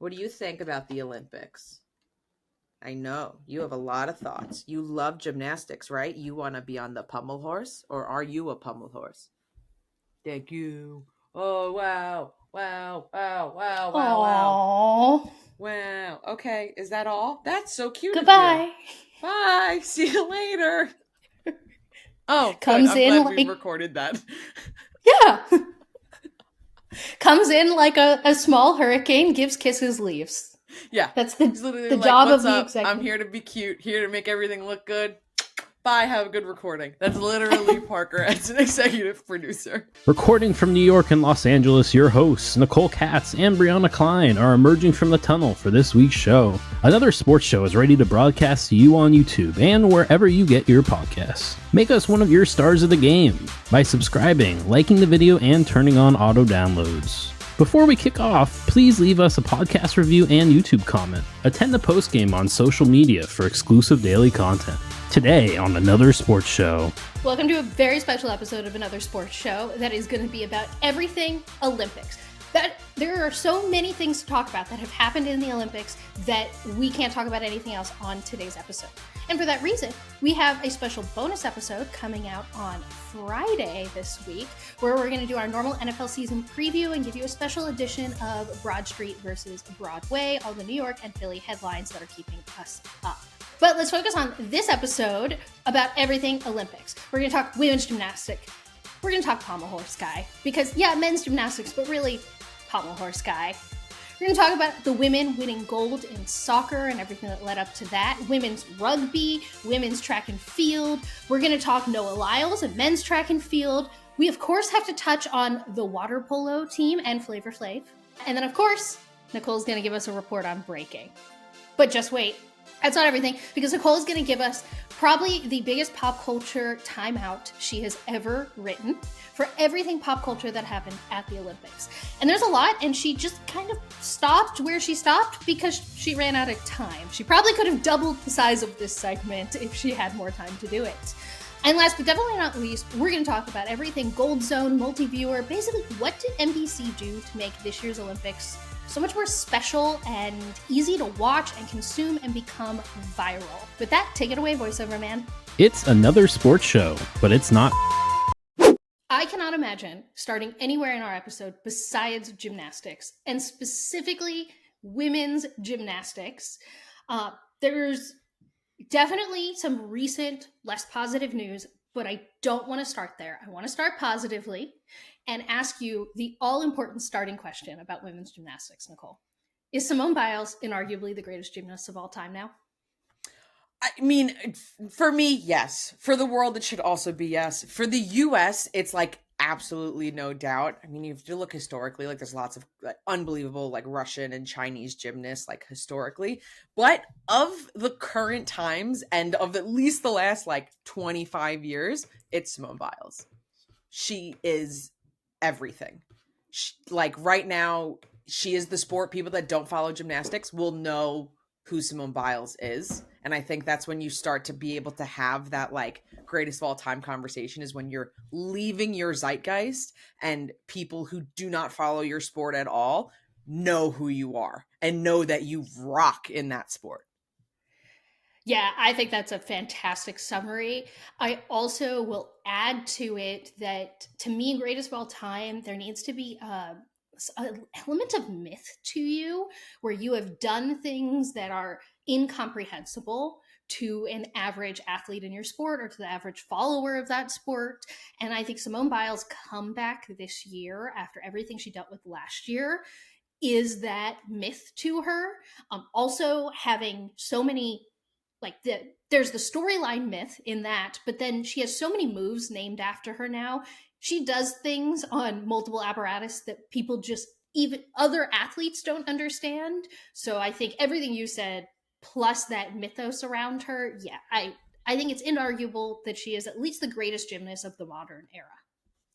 What do you think about the Olympics? I know you have a lot of thoughts. You love gymnastics, right? You want to be on the pommel horse, or are you a pommel horse? Thank you. Oh, wow. Wow, wow, wow, wow, wow. Aww. Wow. Okay, is that all? That's so cute of you. Goodbye. Bye. See you later. Oh, good. Comes I'm in glad we like, recorded that. yeah. Comes in like a small hurricane, gives kisses, leaves. Yeah. That's He's literally the like, job "What's of the up? I'm executive. here to be cute, here to make everything look good. Bye, have a good recording." That's literally Parker as an executive producer. Recording from New York and Los Angeles, your hosts, Nicole Katz and Brianna Klein, are emerging from the tunnel for this week's show. Another sports show is ready to broadcast to you on YouTube and wherever you get your podcasts. Make us one of your stars of the game by subscribing, liking the video, and turning on auto downloads. Before we kick off, please leave us a podcast review and YouTube comment. Attend the postgame on social media for exclusive daily content. Today on Another Sports Show. Welcome to a very special episode of Another Sports Show that is going to be about everything Olympics. There are so many things to talk about that have happened in the Olympics that we can't talk about anything else on today's episode. And for that reason, we have a special bonus episode coming out on Friday this week, where we're going to do our normal NFL season preview and give you a special edition of Broad Street versus Broadway, all the New York and Philly headlines that are keeping us up. But let's focus on this episode about everything Olympics. We're going to talk women's gymnastics. We're going to talk pommel horse guy. Because, yeah, men's gymnastics, but really pommel horse guy. We're going to talk about the women winning gold in soccer and everything that led up to that. Women's rugby, women's track and field. We're going to talk Noah Lyles and men's track and field. We, of course, have to touch on the water polo team and Flavor Flav. And then, of course, Nicole's going to give us a report on breaking. But just wait. That's not everything, because Nicole is going to give us probably the biggest pop culture timeout she has ever written for everything pop culture that happened at the Olympics. And there's a lot, and she just kind of stopped where she stopped because she ran out of time. She probably could have doubled the size of this segment if she had more time to do it. And last but definitely not least, we're going to talk about everything GoldZone, multi-viewer. Basically, what did NBC do to make this year's Olympics so much more special and easy to watch and consume and become viral? With that, take it away, voiceover man. It's another sports show, but it's not. I cannot imagine starting anywhere in our episode besides gymnastics, and specifically women's gymnastics. There's definitely some recent, less positive news, but I don't want to start there. I want to start positively and ask you the all-important starting question about women's gymnastics, Nicole. Is Simone Biles inarguably the greatest gymnast of all time now? I mean, for me, yes. For the world, it should also be yes. For the US, it's like absolutely no doubt. I mean, you have to look historically, like there's lots of like, unbelievable like Russian and Chinese gymnasts like historically. But of the current times and of at least the last like 25 years, it's Simone Biles. She is everything. Like right now, she is the sport. People that don't follow gymnastics will know who Simone Biles is. And I think that's when you start to be able to have that like greatest of all time conversation, is when you're leaving your zeitgeist and people who do not follow your sport at all know who you are and know that you rock in that sport. Yeah, I think that's a fantastic summary. I also will add to it that, to me, greatest of all time, there needs to be an element of myth to you, where you have done things that are incomprehensible to an average athlete in your sport or to the average follower of that sport. And I think Simone Biles' comeback this year, after everything she dealt with last year, is that myth to her. Also having so many, like there's the storyline myth in that, but then she has so many moves named after her now. She does things on multiple apparatus that people just, even other athletes, don't understand. So I think everything you said, plus that mythos around her, yeah, I think it's inarguable that she is at least the greatest gymnast of the modern era.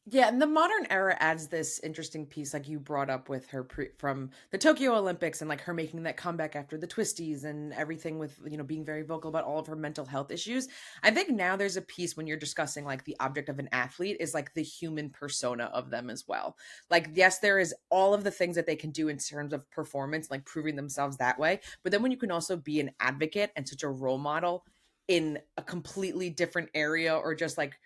Yeah, and the modern era adds this interesting piece, like you brought up with her from the Tokyo Olympics, and like her making that comeback after the twisties and everything with, being very vocal about all of her mental health issues. I think now there's a piece when you're discussing like the object of an athlete is like the human persona of them as well. Like, yes, there is all of the things that they can do in terms of performance, like proving themselves that way. But then when you can also be an advocate and such a role model in a completely different area, or just like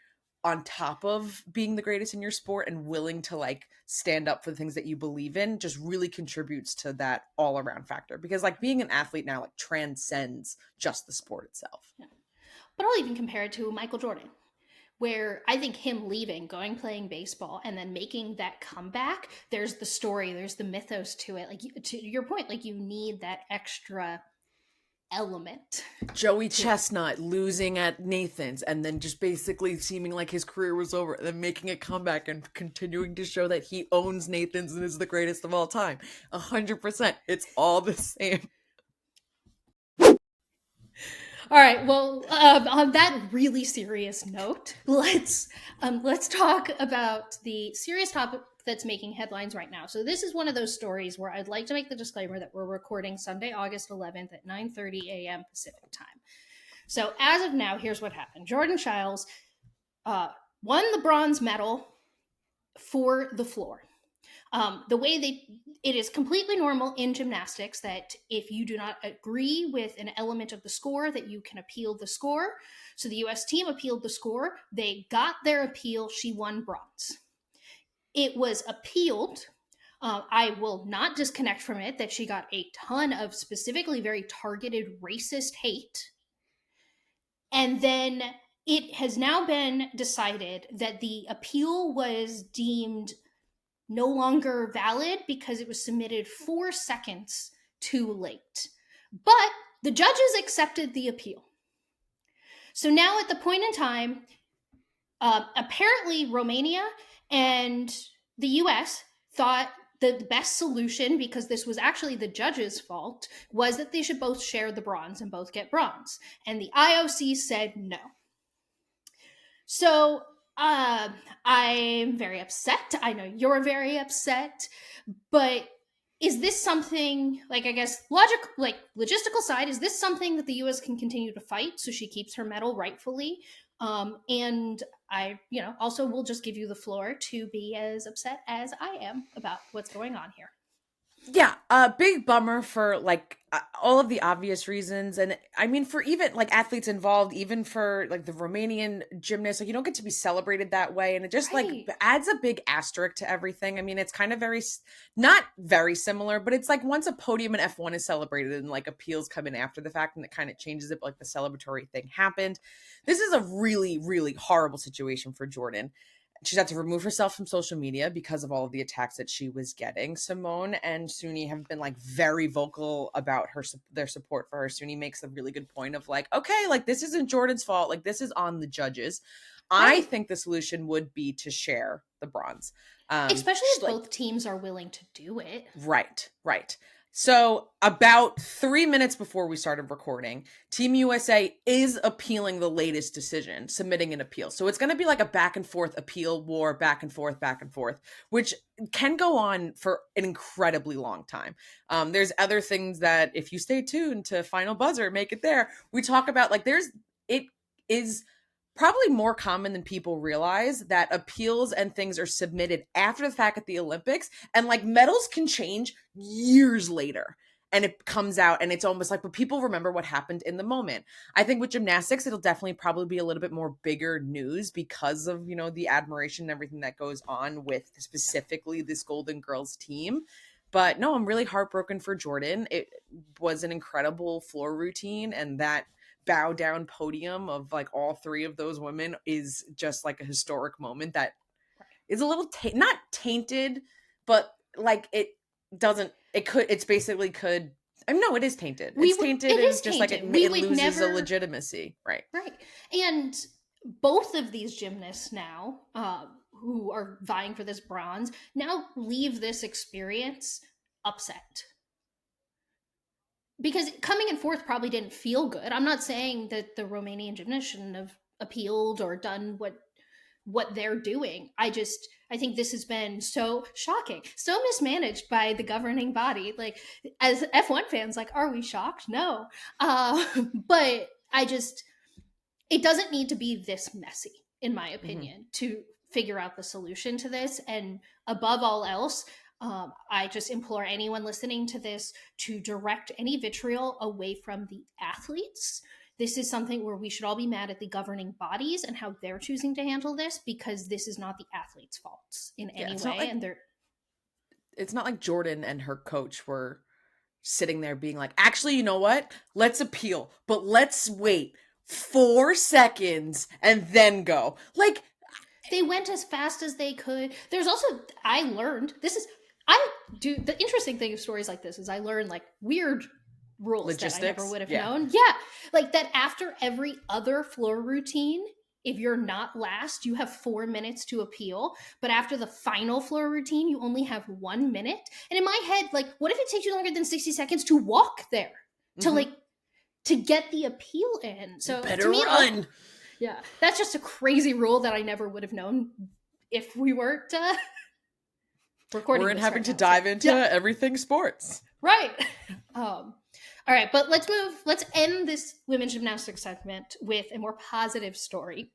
on top of being the greatest in your sport and willing to like stand up for the things that you believe in, just really contributes to that all around factor, because like being an athlete now like transcends just the sport itself. Yeah. But I'll even compare it to Michael Jordan, where I think him leaving, going playing baseball, and then making that comeback, there's the story, there's the mythos to it. Like, to your point, like you need that extra element. Joey Chestnut losing at Nathan's and then just basically seeming like his career was over, and then making a comeback and continuing to show that he owns Nathan's and is the greatest of all time. 100%. It's all the same. All right. Well, on that really serious note, let's talk about the serious topic that's making headlines right now. So this is one of those stories where I'd like to make the disclaimer that we're recording Sunday, August 11th at 9:30 a.m. Pacific time. So as of now, here's what happened. Jordan Chiles won the bronze medal for the floor. The way it is completely normal in gymnastics that if you do not agree with an element of the score, that you can appeal the score. So the US team appealed the score. They got their appeal. She won bronze. It was appealed. I will not disconnect from it that she got a ton of specifically very targeted racist hate. And then it has now been decided that the appeal was deemed no longer valid because it was submitted 4 seconds too late. But the judges accepted the appeal. So now at the point in time, apparently Romania and the US thought the best solution, because this was actually the judges' fault, was that they should both share the bronze and both get bronze. And the IOC said no. So I'm very upset. I know you're very upset, but is this something, like, I guess, logistical side, is this something that the U.S. can continue to fight so she keeps her medal rightfully? And I, also will just give you the floor to be as upset as I am about what's going on here. Yeah, a big bummer for like all of the obvious reasons. And I mean, for even like athletes involved, even for like the Romanian gymnasts, like you don't get to be celebrated that way. And it just like adds a big asterisk to everything. I mean, it's kind of not very similar, but it's like once a podium in F1 is celebrated and like appeals come in after the fact, and it kind of changes it, but like the celebratory thing happened. This is a really, really horrible situation for Jordan. She's had to remove herself from social media because of all of the attacks that she was getting. Simone and Suni have been like very vocal about their support for her. Suni makes a really good point of like, okay, like this isn't Jordan's fault. Like this is on the judges. Right. I think the solution would be to share the bronze. Especially if both teams are willing to do it. Right. So about 3 minutes before we started recording, Team USA is appealing the latest decision, submitting an appeal. So it's going to be like a back and forth appeal war, back and forth, which can go on for an incredibly long time. There's other things that if you stay tuned to Final Buzzer, make it there, we talk about like it is probably more common than people realize that appeals and things are submitted after the fact at the Olympics, and like medals can change years later and it comes out and it's almost like, but people remember what happened in the moment. I think with gymnastics, it'll definitely probably be a little bit more bigger news because of, the admiration and everything that goes on with specifically this Golden Girls team. But no, I'm really heartbroken for Jordan. It was an incredible floor routine, and that bow down podium of like all three of those women is just like a historic moment that is a little not tainted, but like it is tainted. It's tainted. It's just like it loses a legitimacy. Right. And both of these gymnasts now who are vying for this bronze now leave this experience upset. Because coming in fourth probably didn't feel good. I'm not saying that the Romanian gymnast shouldn't have appealed or done what what they're doing. I think this has been so shocking, so mismanaged by the governing body. Like, as F1 fans, like, are we shocked? No. But it doesn't need to be this messy, in my opinion, to figure out the solution to this. And above all else, I just implore anyone listening to this to direct any vitriol away from the athletes. This is something where we should all be mad at the governing bodies and how they're choosing to handle this, because this is not the athletes' faults in any way. It's not like Jordan and her coach were sitting there being like, actually, you know what? Let's appeal, but let's wait 4 seconds and then go. Like, they went as fast as they could. There's also, the interesting thing of stories like this is I learned like weird rules logistics that I never would have known. Yeah. Like that after every other floor routine, if you're not last, you have 4 minutes to appeal. But after the final floor routine, you only have 1 minute. And in my head, like, what if it takes you longer than 60 seconds to walk there? To get the appeal in? So better to me, run. Yeah. That's just a crazy rule that I never would have known if we weren't recording. We're having to dive into everything sports. Right. All right, but let's end this women's gymnastics segment with a more positive story.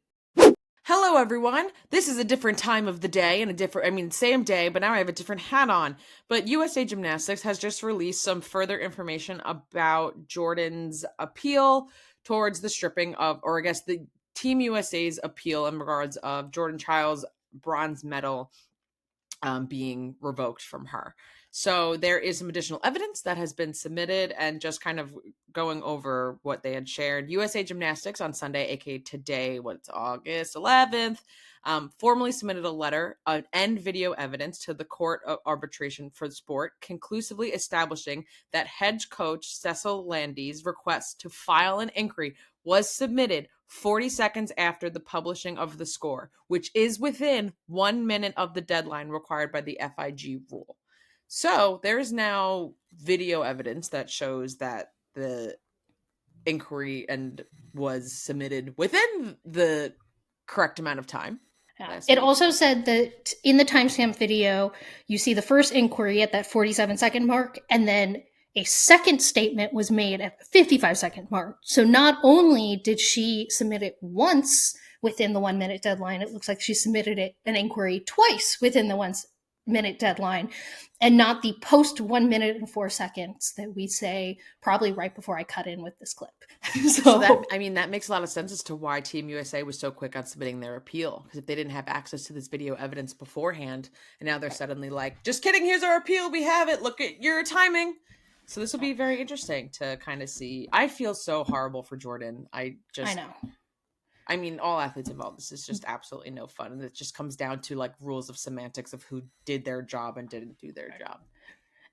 Hello, everyone. This is a different time of the day and same day, but now I have a different hat on. But USA Gymnastics has just released some further information about Jordan's appeal towards the stripping of, or I guess the Team USA's appeal in regards of Jordan Chiles' bronze medal being revoked from her. So there is some additional evidence that has been submitted, and just kind of going over what they had shared. USA Gymnastics on Sunday, aka today, August 11th, formally submitted a letter and video evidence to the Court of Arbitration for the Sport, conclusively establishing that head coach Cecil Landy's request to file an inquiry was submitted 40 seconds after the publishing of the score, which is within 1 minute of the deadline required by the FIG rule. So there is now video evidence that shows that the inquiry was submitted within the correct amount of time. Yeah. It also said that in the timestamp video, you see the first inquiry at that 47-second mark, and then a second statement was made at the 55-second mark. So not only did she submit it once within the 1 minute deadline, it looks like she submitted an inquiry twice within the 1 minute deadline, and not the post 1 minute and 4 seconds that we say probably right before I cut in with this clip. So that makes a lot of sense as to why Team USA was so quick on submitting their appeal, because if they didn't have access to this video evidence beforehand, and now they're suddenly like, just kidding, here's our appeal, we have it, look at your timing. So this will be very interesting to kind of see. I feel so horrible for Jordan. I know. I mean, all athletes involved, this is just absolutely no fun. And it just comes down to like rules of semantics of who did their job and didn't do their job.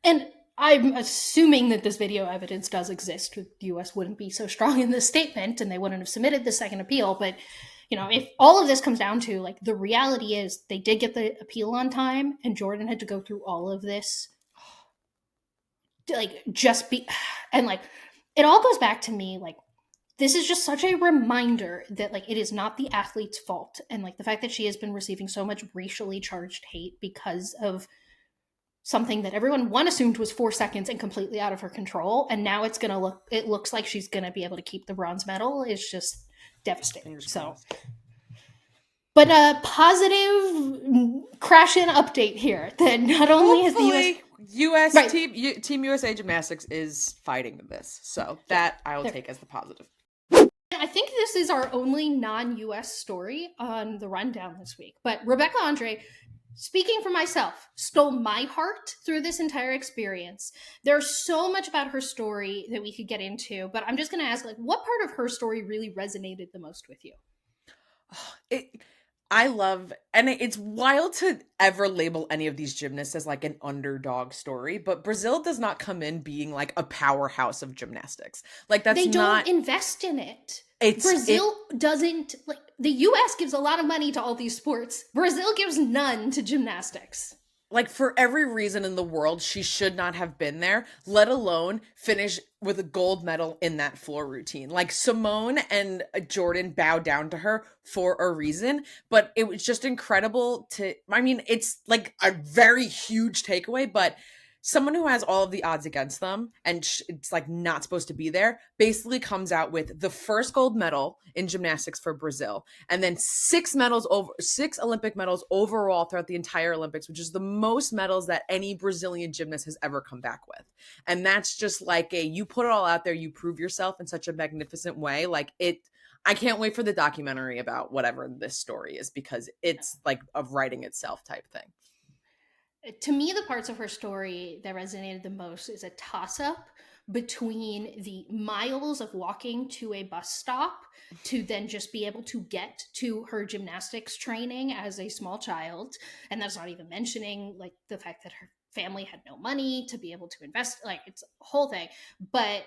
And I'm assuming that this video evidence does exist. The US wouldn't be so strong in this statement and they wouldn't have submitted the second appeal. But, if all of this comes down to like the reality is they did get the appeal on time and Jordan had to go through all of this. And it all goes back to me, like, this is just such a reminder that like it is not the athlete's fault, and like the fact that she has been receiving so much racially charged hate because of something that everyone assumed was 4 seconds and completely out of her control, and now it looks like she's gonna be able to keep the bronze medal is just devastating. So, but a positive crash-in update here that not only has the US right. Team USA Gymnastics is fighting this, so that I will take as the positive. I think this is our only non-US story on the rundown this week. But Rebeca Andrade, speaking for myself, stole my heart through this entire experience. There's so much about her story that we could get into, but I'm just going to ask, like, what part of her story really resonated the most with you? I love, and it's wild to ever label any of these gymnasts as like an underdog story, but Brazil does not come in being like a powerhouse of gymnastics. Like they don't invest in it. Brazil doesn't, like, the US gives a lot of money to all these sports. Brazil gives none to gymnastics. like for every reason in the world, she should not have been there, let alone finish with a gold medal in that floor routine. Like Simone and Jordan bowed down to her for a reason, but it was just incredible I mean, it's like a very huge takeaway, but someone who has all of the odds against them and it's like not supposed to be there basically comes out with the first gold medal in gymnastics for Brazil, and then six Olympic medals overall throughout the entire Olympics, which is the most medals that any Brazilian gymnast has ever come back with. And that's just like you put it all out there, you prove yourself in such a magnificent way. Like I can't wait for the documentary about whatever this story is, because it's like a writing itself type thing. To me, the parts of her story that resonated the most is a toss-up between the miles of walking to a bus stop to then just be able to get to her gymnastics training as a small child. And that's not even mentioning like the fact that her family had no money to be able to invest. Like, it's a whole thing. But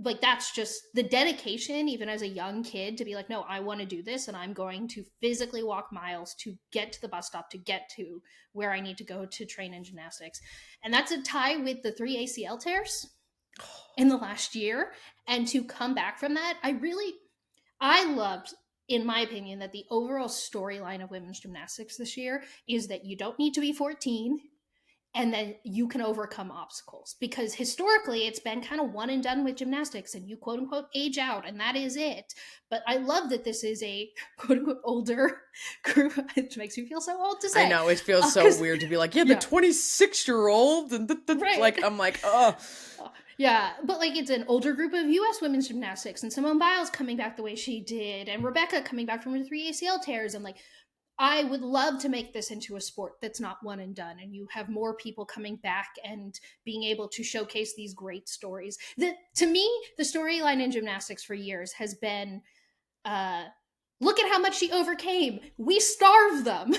like, that's just the dedication, even as a young kid, to be like, no, I want to do this, and I'm going to physically walk miles to get to the bus stop, to get to where I need to go to train in gymnastics. And that's a tie with the 3 ACL tears in the last year. And to come back from that, I loved, in my opinion, that the overall storyline of women's gymnastics this year is that you don't need to be 14, and then you can overcome obstacles, because historically it's been kind of one and done with gymnastics, and you quote unquote age out and that is it. But I love that this is a quote unquote older group. It makes me feel so old to say. I know, it feels so weird to be like, the 26-year-old and right. Like, I'm like, oh yeah, but like, it's an older group of U.S. women's gymnastics, and Simone Biles coming back the way she did, and Rebeca coming back from her 3 ACL tears, and like, I would love to make this into a sport that's not one and done, and you have more people coming back and being able to showcase these great stories. To me, the storyline in gymnastics for years has been, look at how much she overcame. We starved them.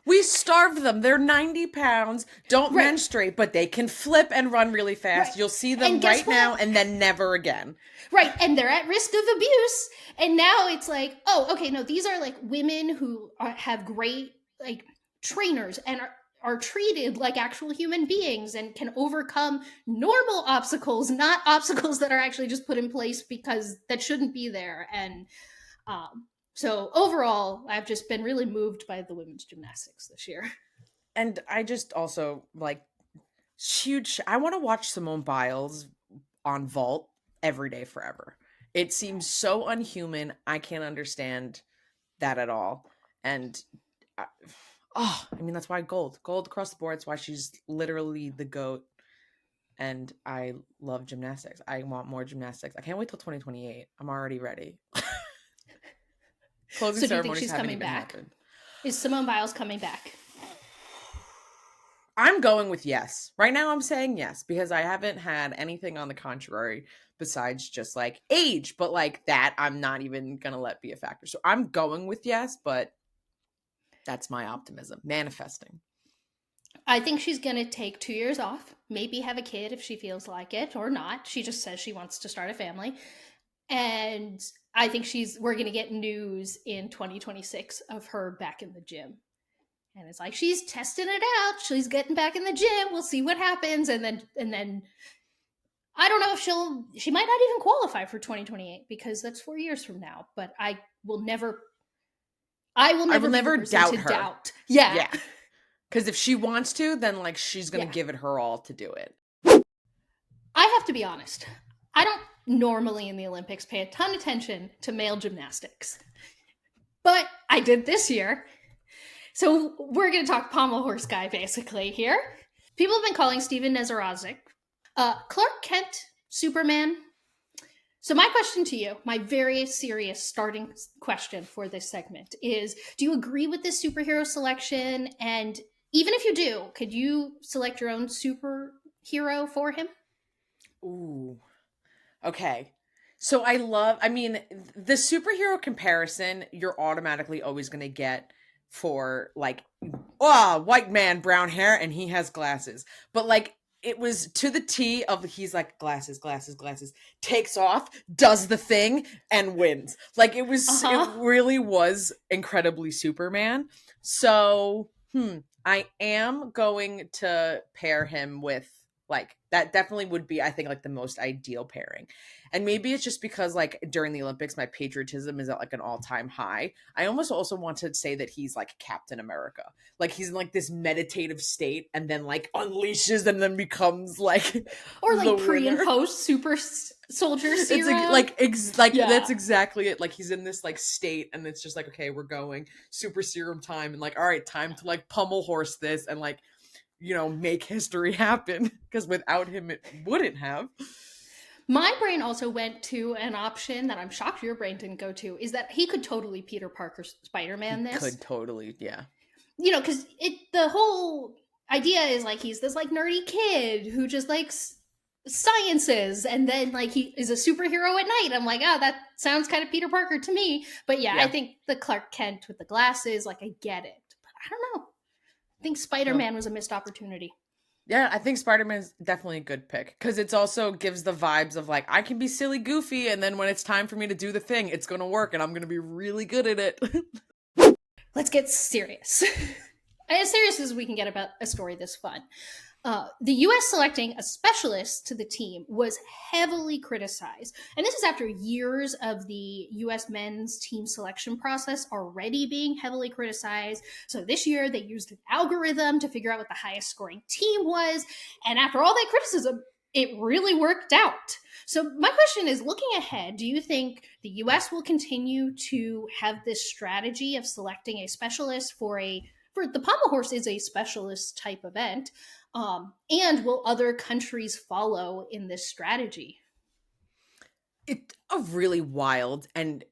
We starved them. They're 90 pounds, don't menstruate, but they can flip and run really fast. Right. You'll see them right now and then never again. Right. And they're at risk of abuse. And now it's like, oh, okay, no, these are like women who have great like trainers and are treated like actual human beings and can overcome normal obstacles, not obstacles that are actually just put in place because that shouldn't be there. And so overall, I've just been really moved by the women's gymnastics this year. And I just also like huge. I want to watch Simone Biles on vault every day forever. It seems so unhuman. I can't understand that at all. And I mean, that's why gold across the board. It's why she's literally the GOAT. And I love gymnastics. I want more gymnastics. I can't wait till 2028. I'm already ready. Closing so do you think ceremonies she's coming back? Happened. Is Simone Biles coming back? I'm going with yes. Right now I'm saying yes, because I haven't had anything on the contrary besides just like age, but like that I'm not even going to let be a factor. So I'm going with yes, but that's my optimism. Manifesting. I think she's going to take 2 years off, maybe have a kid if she feels like it, or not. She just says she wants to start a family. And I think we're going to get news in 2026 of her back in the gym. And it's like, she's testing it out. She's getting back in the gym. We'll see what happens. And then I don't know if she might not even qualify for 2028, because that's 4 years from now. But I will never doubt her. Yeah. Because if she wants to, then like she's going to give it her all to do it. I have to be honest. I don't normally in the Olympics pay a ton of attention to male gymnastics, but I did this year. So we're going to talk pommel horse guy basically here. People have been calling Steven Nedoroscik Clark Kent Superman. So my question to you, my very serious starting question for this segment is, do you agree with this superhero selection? And even if you do, could you select your own superhero for him? Ooh. Okay. So the superhero comparison you're automatically always going to get for like, white man, brown hair, and he has glasses. But like, it was to the T of he's like glasses, takes off, does the thing, and wins. Like it really was incredibly Superman. So, I am going to pair him with, like, that definitely would be, I think, like the most ideal pairing. And maybe it's just because, like, during the Olympics, my patriotism is at like an all-time high. I almost also want to say that he's like Captain America. Like, he's in like this meditative state and then like unleashes and then becomes like or like the pre and winner. post super soldier serum. It's like Yeah. that's exactly it. Like, he's in this like state and it's just like, okay, we're going super serum time, and like, all right, time to like pummel horse this and like, you know, make history happen, because without him it wouldn't have. My brain also went to an option that I'm shocked your brain didn't go to, is that he could totally Peter Parker Spider-Man this. Could totally, yeah. You know, because the whole idea is like he's this like nerdy kid who just likes sciences, and then like he is a superhero at night. I'm like, oh, that sounds kind of Peter Parker to me. But yeah, I think the Clark Kent with the glasses, like, I get it. But I don't know. I think Spider-Man was a missed opportunity. Yeah, I think Spider-Man's definitely a good pick, because it's also gives the vibes of like, I can be silly goofy, and then when it's time for me to do the thing, it's going to work and I'm going to be really good at it. Let's get serious. As serious as we can get about a story this fun. The U.S. selecting a specialist to the team was heavily criticized. And this is after years of the U.S. men's team selection process already being heavily criticized. So this year they used an algorithm to figure out what the highest scoring team was. And after all that criticism, it really worked out. So my question is, looking ahead, do you think the U.S. will continue to have this strategy of selecting a specialist for the pommel horse is a specialist type event? And will other countries follow in this strategy? It's a really wild and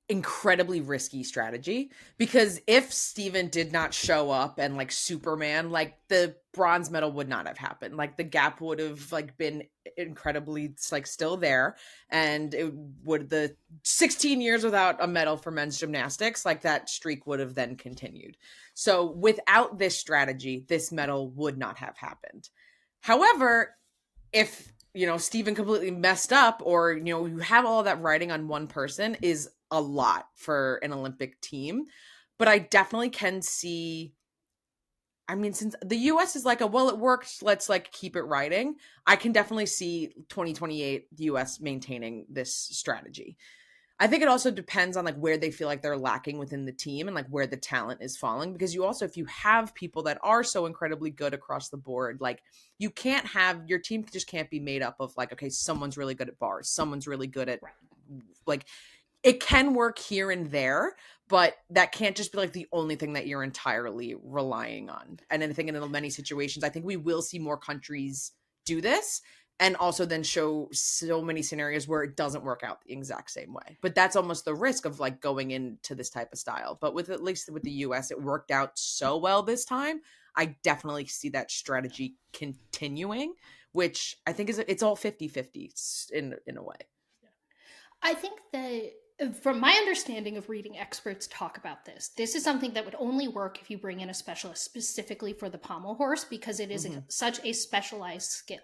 incredibly risky strategy, because if Steven did not show up and like Superman, like, the bronze medal would not have happened. Like, the gap would have like been incredibly like still there, and it would, the 16 years without a medal for men's gymnastics, like, that streak would have then continued. So without this strategy, this medal would not have happened. However, if, you know, Steven completely messed up, or, you know, you have all that riding on one person, is a lot for an Olympic team. But I definitely can see, I mean, since the US is like, well, it worked, let's like keep it riding. I can definitely see 2028 the US maintaining this strategy. I think it also depends on like where they feel like they're lacking within the team and like where the talent is falling, because you also, if you have people that are so incredibly good across the board, like, you can't have, your team just can't be made up of like, okay, someone's really good at bars, someone's really good at, like, it can work here and there, but that can't just be like the only thing that you're entirely relying on. And I think in many situations, I think we will see more countries do this, and also then show so many scenarios where it doesn't work out the exact same way. But that's almost the risk of like going into this type of style. But with, at least with the US, it worked out so well this time. I definitely see that strategy continuing, which I think is, it's all 50-50 in a way. I think that, from my understanding of reading experts talk about this is something that would only work if you bring in a specialist specifically for the pommel horse, because it is such a specialized skill.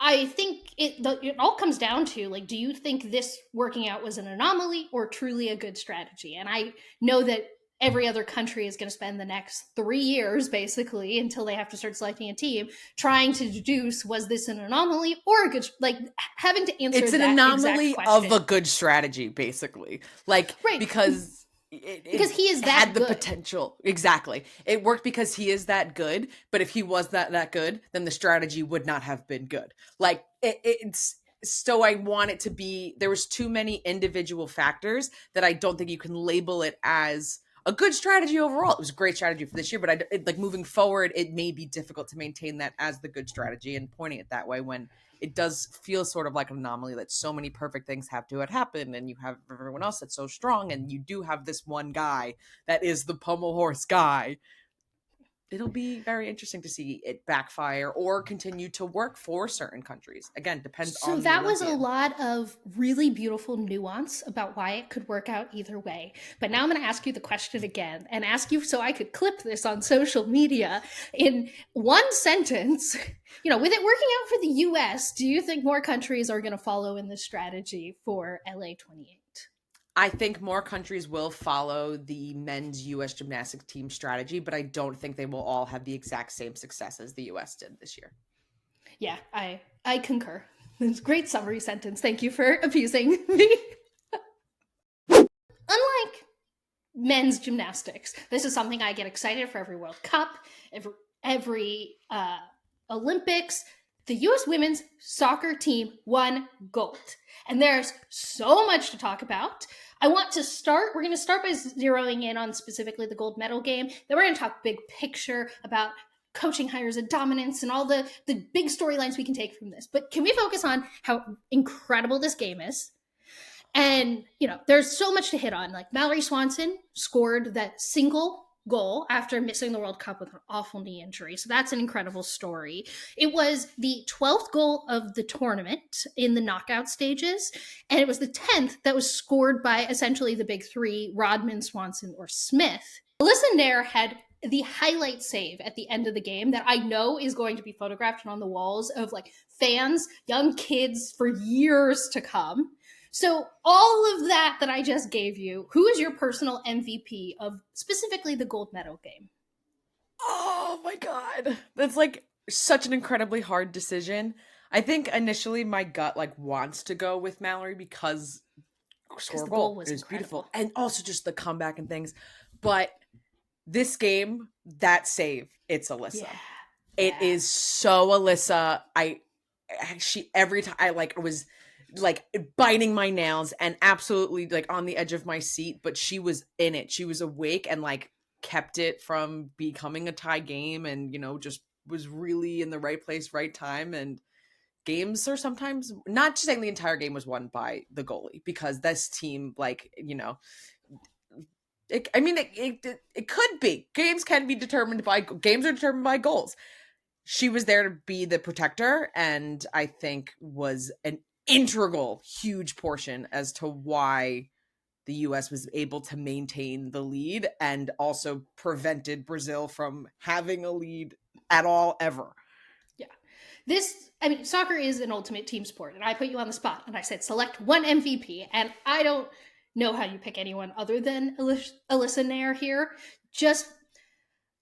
I think it all comes down to, like, do you think this working out was an anomaly or truly a good strategy? And I know that every other country is going to spend the next 3 years, basically, until they have to start selecting a team, trying to deduce, was this an anomaly or a good, like, having to answer it's an that anomaly exact of question. a good strategy, basically. Like, right. because because he is that had the good. potential. Exactly. It worked because he is that good, but if he was that good, then the strategy would not have been good. Like, it's so I want it to be, there was too many individual factors that I don't think you can label it as a good strategy overall. It was a great strategy for this year, but like, moving forward, it may be difficult to maintain that as the good strategy and pointing it that way, when it does feel sort of like an anomaly that so many perfect things have to happen, and you have everyone else that's so strong, and you do have this one guy that is the pommel horse guy. It'll be very interesting to see it backfire or continue to work for certain countries. Again, depends on the that was a Olympian. lot of really beautiful nuance about why it could work out either way. But now I'm going to ask you the question again, and ask you so I could clip this on social media in one sentence. You know, with it working out for the US, do you think more countries are going to follow in this strategy for LA 28? I think more countries will follow the men's U.S. gymnastics team strategy, but I don't think they will all have the exact same success as the U.S. did this year. Yeah, I concur. It's a great summary sentence. Thank you for abusing me. Unlike men's gymnastics, this is something I get excited for every World Cup, every Olympics. The U.S. women's soccer team won gold. And there's so much to talk about. We're going to start by zeroing in on specifically the gold medal game. Then we're going to talk big picture about coaching hires and dominance and all the big storylines we can take from this. But can we focus on how incredible this game is? And, there's so much to hit on. Like Mallory Swanson scored that single goal after missing the World Cup with an awful knee injury. So that's an incredible story. It was the 12th goal of the tournament in the knockout stages. And it was the 10th that was scored by essentially the big three, Rodman, Swanson, or Smith. Alyssa Naeher had the highlight save at the end of the game that I know is going to be photographed on the walls of like fans, young kids for years to come. So all of that I just gave you, who is your personal MVP of specifically the gold medal game? Oh my God. That's like such an incredibly hard decision. I think initially my gut like wants to go with Mallory because score the goal was is incredible. beautiful. And also just the comeback and things. But this game, that save, it's Alyssa. Yeah. It is so Alyssa. Every time I was like biting my nails and absolutely like on the edge of my seat, but she was in it. She was awake and like kept it from becoming a tie game and, just was really in the right place, right time. And games are sometimes not just saying the entire game was won by the goalie because this team, it could be. Games are determined by goals. She was there to be the protector and I think was an integral, huge portion as to why the U.S. was able to maintain the lead and also prevented Brazil from having a lead at all ever. Yeah. Soccer is an ultimate team sport, and I put you on the spot and I said, select one MVP, and I don't know how you pick anyone other than Alyssa Naeher here, just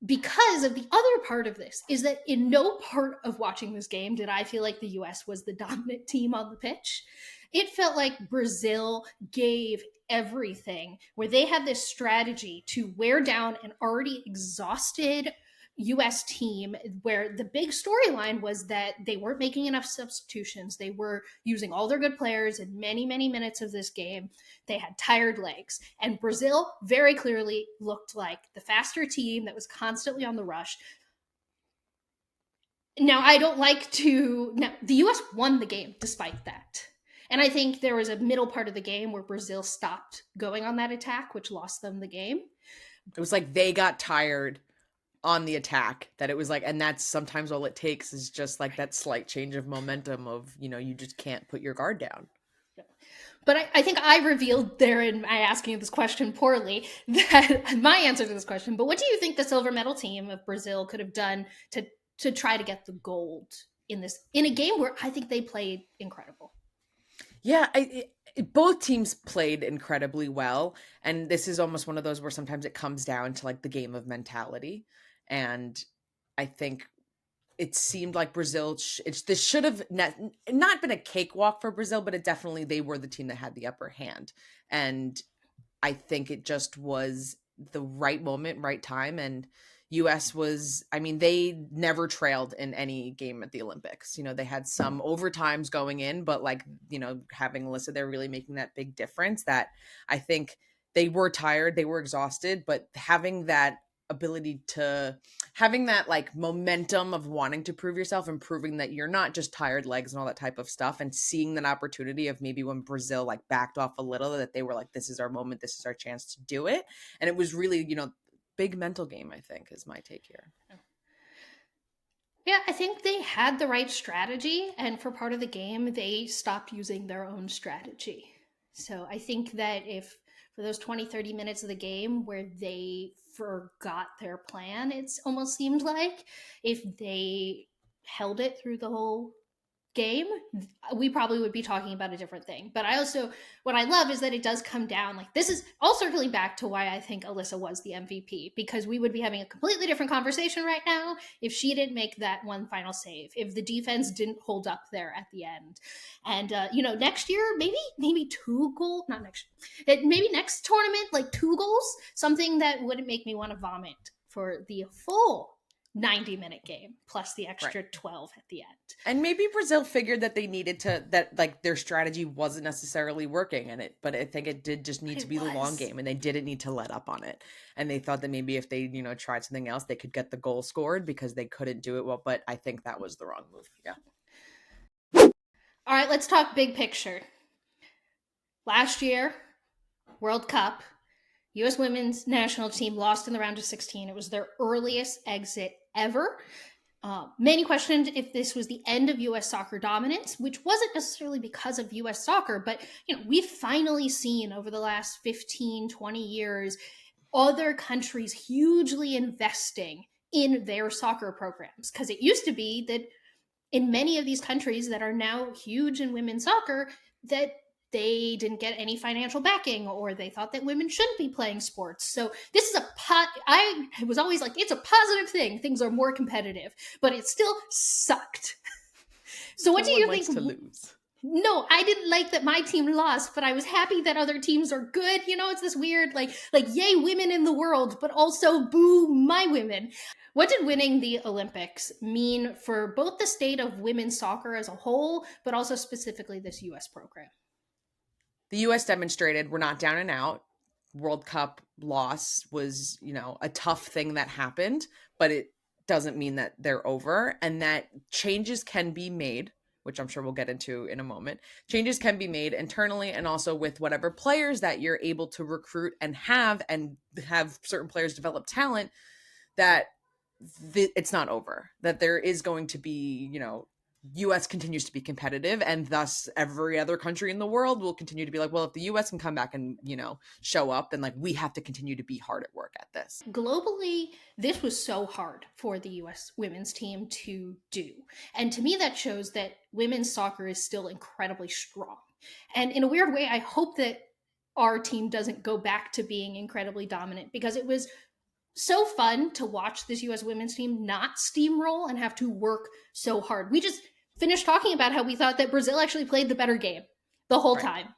because of the other part of this is that in no part of watching this game did I feel like the US was the dominant team on the pitch. It felt like Brazil gave everything, where they had this strategy to wear down an already exhausted US team, where the big storyline was that they weren't making enough substitutions. They were using all their good players in many, many minutes of this game. They had tired legs. And Brazil very clearly looked like the faster team that was constantly on the rush. Now, the US won the game despite that. And I think there was a middle part of the game where Brazil stopped going on that attack, which lost them the game. It was like they got tired on the attack, that it was like, and that's sometimes all it takes is just like that slight change of momentum of, you just can't put your guard down. But I think I revealed there in my asking you this question poorly that my answer to this question. But what do you think the silver medal team of Brazil could have done to try to get the gold in a game where I think they played incredible? Yeah, both teams played incredibly well. And this is almost one of those where sometimes it comes down to like the game of mentality. And I think it seemed like Brazil, this should have not been a cakewalk for Brazil, but they were the team that had the upper hand. And I think it just was the right moment, right time. And US they never trailed in any game at the Olympics. They had some overtimes going in, but having Alyssa there really making that big difference, that I think they were tired, they were exhausted, but having that ability to having that momentum of wanting to prove yourself and proving that you're not just tired legs and all that type of stuff, and seeing that opportunity of maybe when Brazil backed off a little, that they were like, this is our moment, this is our chance to do it. And it was really, big mental game, I think, is my take here. Yeah, I think they had the right strategy, and for part of the game, they stopped using their own strategy. So I think that if for those 20-30 minutes of the game where they forgot their plan, it's almost seemed like, if they held it through the whole game, we probably would be talking about a different thing. But I also, what I love is that it does come down, like, this is all circling back to why I think Alyssa was the MVP, because we would be having a completely different conversation right now if she didn't make that one final save, if the defense didn't hold up there at the end. And next year, maybe 2 goals, not next, maybe next tournament, like 2 goals, something that wouldn't make me want to vomit for the full 90-minute game plus the extra 12 at the end. And maybe Brazil figured that they needed to, that like their strategy wasn't necessarily working in it, but I think it did just need to be the long game, and they didn't need to let up on it. And they thought that maybe if they, tried something else, they could get the goal scored because they couldn't do it well. But I think that was the wrong move. Yeah. All right, let's talk big picture. Last year, World Cup, U.S. women's national team lost in the round of 16. It was their earliest exit ever. Many questioned if this was the end of U.S. soccer dominance, which wasn't necessarily because of U.S. soccer, but we've finally seen over the last 15, 20 years, other countries hugely investing in their soccer programs. Because it used to be that in many of these countries that are now huge in women's soccer, that they didn't get any financial backing, or they thought that women shouldn't be playing sports. So this is I was always like, it's a positive thing. Things are more competitive, but it still sucked. So what do you think? To lose. No, I didn't like that my team lost, but I was happy that other teams are good. It's this weird, like yay, women in the world, but also boo, my women. What did winning the Olympics mean for both the state of women's soccer as a whole, but also specifically this U.S. program? The U.S. demonstrated we're not down and out. World Cup loss was, a tough thing that happened, but it doesn't mean that they're over, and that changes can be made, which I'm sure we'll get into in a moment. Changes can be made internally and also with whatever players that you're able to recruit and have certain players develop talent, that it's not over, that there is going to be, U.S. continues to be competitive, and thus every other country in the world will continue to be like, well, if the U.S. can come back and, show up, then like we have to continue to be hard at work at this. Globally, this was so hard for the U.S. women's team to do. And to me, that shows that women's soccer is still incredibly strong. And in a weird way, I hope that our team doesn't go back to being incredibly dominant, because it was so fun to watch this U.S. women's team not steamroll and have to work so hard. We just finished talking about how we thought that Brazil actually played the better game the whole time.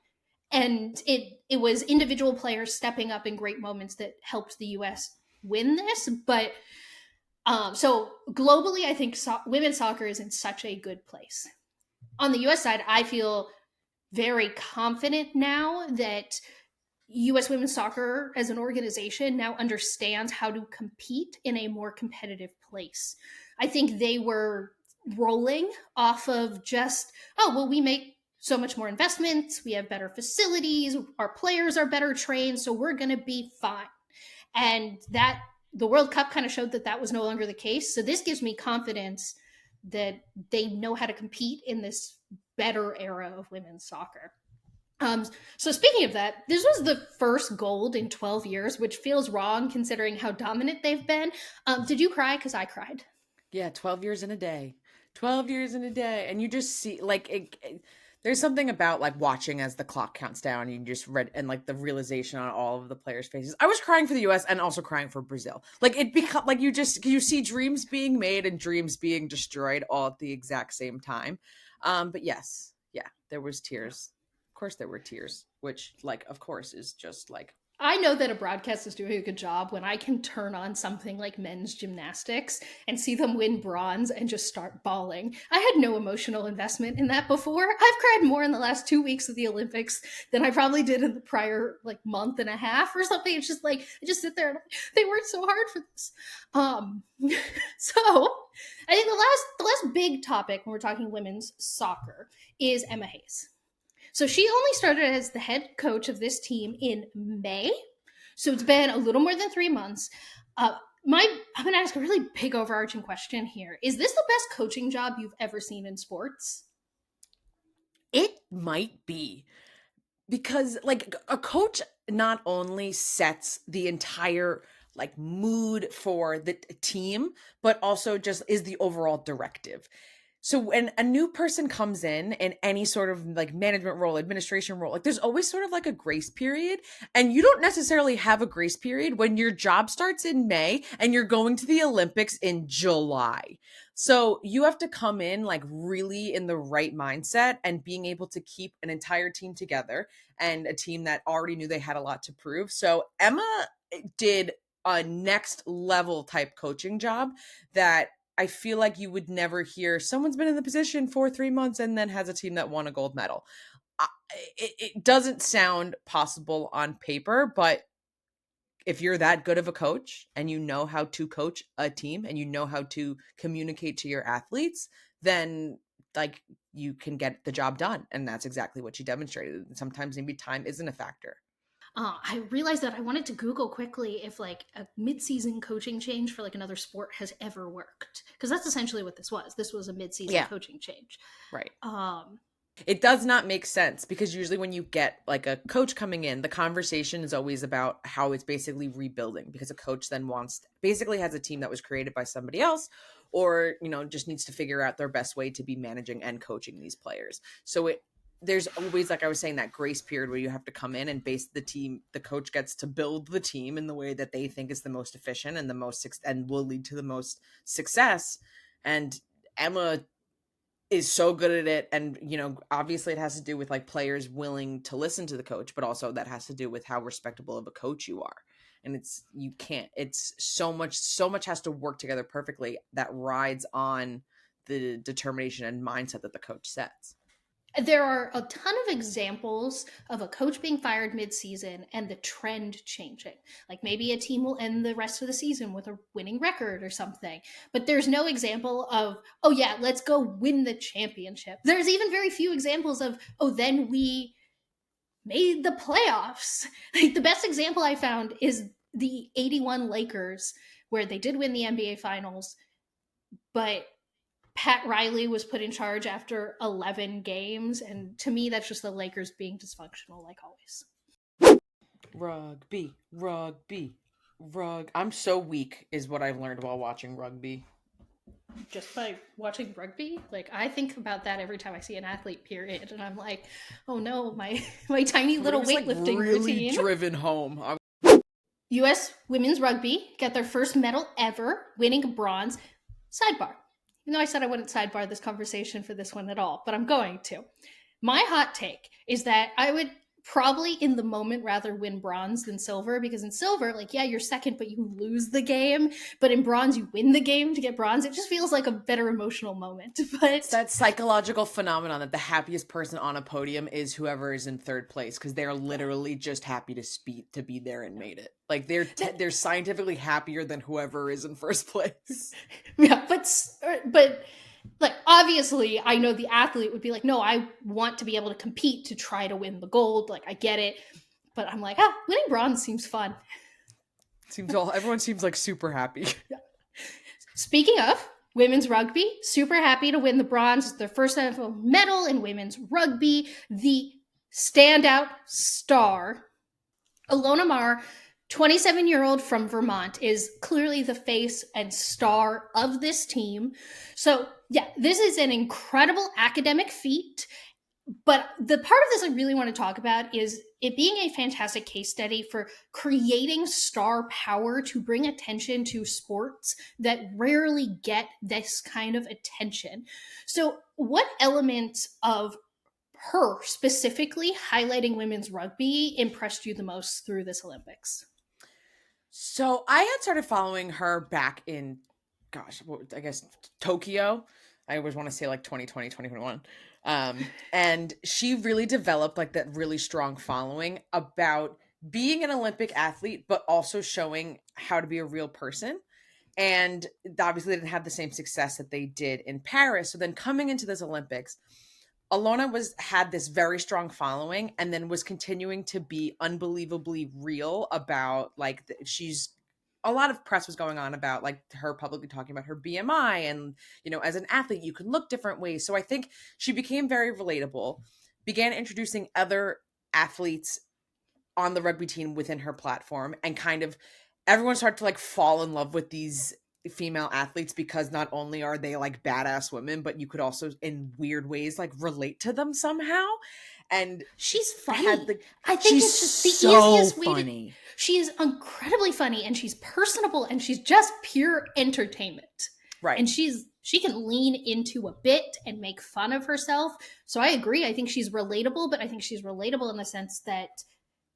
And it was individual players stepping up in great moments that helped the U.S. win this. But so globally, I think women's soccer is in such a good place. On the U.S. side, I feel very confident now that U.S. women's soccer as an organization now understands how to compete in a more competitive place. I think they were rolling off of just, we make so much more investments, we have better facilities, our players are better trained, so we're going to be fine. And that the World Cup kind of showed that was no longer the case. So this gives me confidence that they know how to compete in this better era of women's soccer. So speaking of that, this was the first gold in 12 years, which feels wrong considering how dominant they've been. Did you cry? Because I cried. Yeah, 12 years in a day. 12 years in a day. And you just see, there's something about, watching as the clock counts down, and you just read, and, the realization on all of the players' faces. I was crying for the U.S. and also crying for Brazil. You see dreams being made and dreams being destroyed all at the exact same time. But yes, there was tears. Of course there were tears, which of course is just I know that a broadcast is doing a good job when I can turn on something like men's gymnastics and see them win bronze and just start bawling. I had no emotional investment in that before. I've cried more in the last 2 weeks of the Olympics than I probably did in the prior month and a half or something. It's just I just sit there and they worked so hard for this. So I think the last big topic when we're talking women's soccer is Emma Hayes. So she only started as the head coach of this team in May. So it's been a little more than 3 months. I'm going to ask a really big overarching question here. Is this the best coaching job you've ever seen in sports? It might be. Because a coach not only sets the entire mood for the team, but also just is the overall directive. So when a new person comes in any sort of like management role, administration role, like there's always sort of like a grace period, and you don't necessarily have a grace period when your job starts in May and you're going to the Olympics in July. So you have to come in like really in the right mindset and being able to keep an entire team together, and a team that already knew they had a lot to prove. So Emma did a next level type coaching job that I feel like you would never hear someone's been in the position for 3 months and then has a team that won a gold medal. It doesn't sound possible on paper, but if you're that good of a coach and you know how to coach a team and you know how to communicate to your athletes, then like you can get the job done. And that's exactly what she demonstrated. Sometimes maybe time isn't a factor. I realized that I wanted to Google quickly if like a mid-season coaching change for like another sport has ever worked, because that's essentially what this was. This was a mid-season coaching change, right? It does not make sense, because usually when you get like a coach coming in, the conversation is always about how it's basically rebuilding, because a coach then basically has a team that was created by somebody else, or just needs to figure out their best way to be managing and coaching these players. So there's always, like I was saying, that grace period where you have to come in and base the team. The coach gets to build the team in the way that they think is the most efficient and and will lead to the most success. And Emma is so good at it. And, obviously it has to do with like players willing to listen to the coach, but also that has to do with how respectable of a coach you are. And it's so much has to work together perfectly that rides on the determination and mindset that the coach sets. There are a ton of examples of a coach being fired mid-season and the trend changing. Like maybe a team will end the rest of the season with a winning record or something, but there's no example of, oh yeah, let's go win the championship. There's even very few examples of, oh, then we made the playoffs. Like the best example I found is the 81 Lakers, where they did win the NBA finals, but Pat Riley was put in charge after 11 games. And to me, that's just the Lakers being dysfunctional, like always. Rugby. I'm so weak is what I've learned while watching rugby. Just by watching rugby? Like, I think about that every time I see an athlete, period. And I'm like, oh no, my tiny little weightlifting really routine. Driven home. U.S. women's rugby got their first medal ever, winning bronze. Sidebar. Even though I said I wouldn't sidebar this conversation for this one at all, but I'm going to. My hot take is that I would probably in the moment rather win bronze than silver, because in silver, like, yeah, you're second, but you lose the game. But in bronze, you win the game to get bronze. It just feels like a better emotional moment. But it's that psychological phenomenon that the happiest person on a podium is whoever is in third place, because they're literally just happy to be there and made it. Like they're scientifically happier than whoever is in first place. Yeah, but like, obviously, I know the athlete would be like, no, I want to be able to compete to try to win the gold. Like, I get it. But I'm like, winning bronze seems fun. Everyone seems like super happy. Speaking of women's rugby, super happy to win the bronze. It's their first ever medal in women's rugby. The standout star, Ilona Maher, 27-year-old from Vermont, is clearly the face and star of this team. So, yeah, this is an incredible academic feat. But the part of this I really want to talk about is it being a fantastic case study for creating star power to bring attention to sports that rarely get this kind of attention. So, what elements of her specifically highlighting women's rugby impressed you the most through this Olympics? So I had started following her back in, I guess Tokyo. I always want to say like 2020, 2021. And she really developed like that really strong following about being an Olympic athlete, but also showing how to be a real person. And obviously they didn't have the same success that they did in Paris. So then coming into this Olympics, Ilona had this very strong following, and then was continuing to be unbelievably real about like a lot of press was going on about like her publicly talking about her BMI, and as an athlete you can look different ways. So I think she became very relatable, began introducing other athletes on the rugby team within her platform, and kind of everyone started to like fall in love with these female athletes because not only are they like badass women, but you could also in weird ways like relate to them somehow. And she's funny. I think it's just the easiest way funny. She is incredibly funny, and she's personable, and she's just pure entertainment. Right. And she can lean into a bit and make fun of herself. So I agree. I think she's relatable, but I think she's relatable in the sense that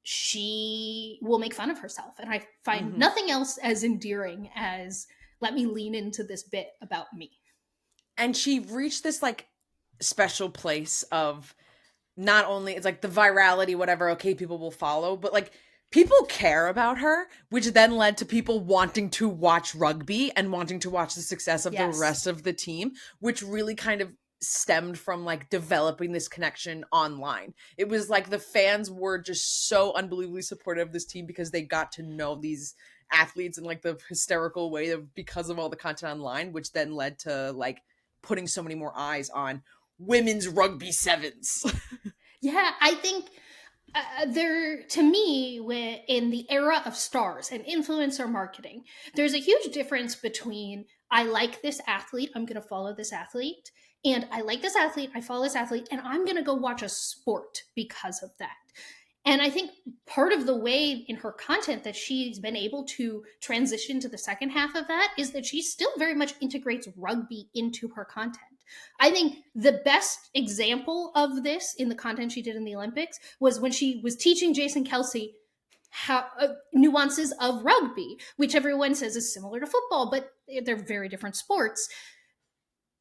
she will make fun of herself. And I find nothing else as endearing as let me lean into this bit about me. And she reached this like special place of not only it's like the virality, whatever, okay, people will follow, but like people care about her, which then led to people wanting to watch rugby and wanting to watch the success of the rest of the team, which really kind of stemmed from like developing this connection online. It was like the fans were just so unbelievably supportive of this team because they got to know these athletes in like the hysterical way of because of all the content online, which then led to like putting so many more eyes on women's rugby sevens. Yeah, I think to me, in the era of stars and influencer marketing, there's a huge difference between I like this athlete, I'm going to follow this athlete, and I like this athlete, I follow this athlete, and I'm going to go watch a sport because of that. And I think part of the way in her content that she's been able to transition to the second half of that is that she still very much integrates rugby into her content. I think the best example of this in the content she did in the Olympics was when she was teaching Jason Kelsey how nuances of rugby, which everyone says is similar to football, but they're very different sports.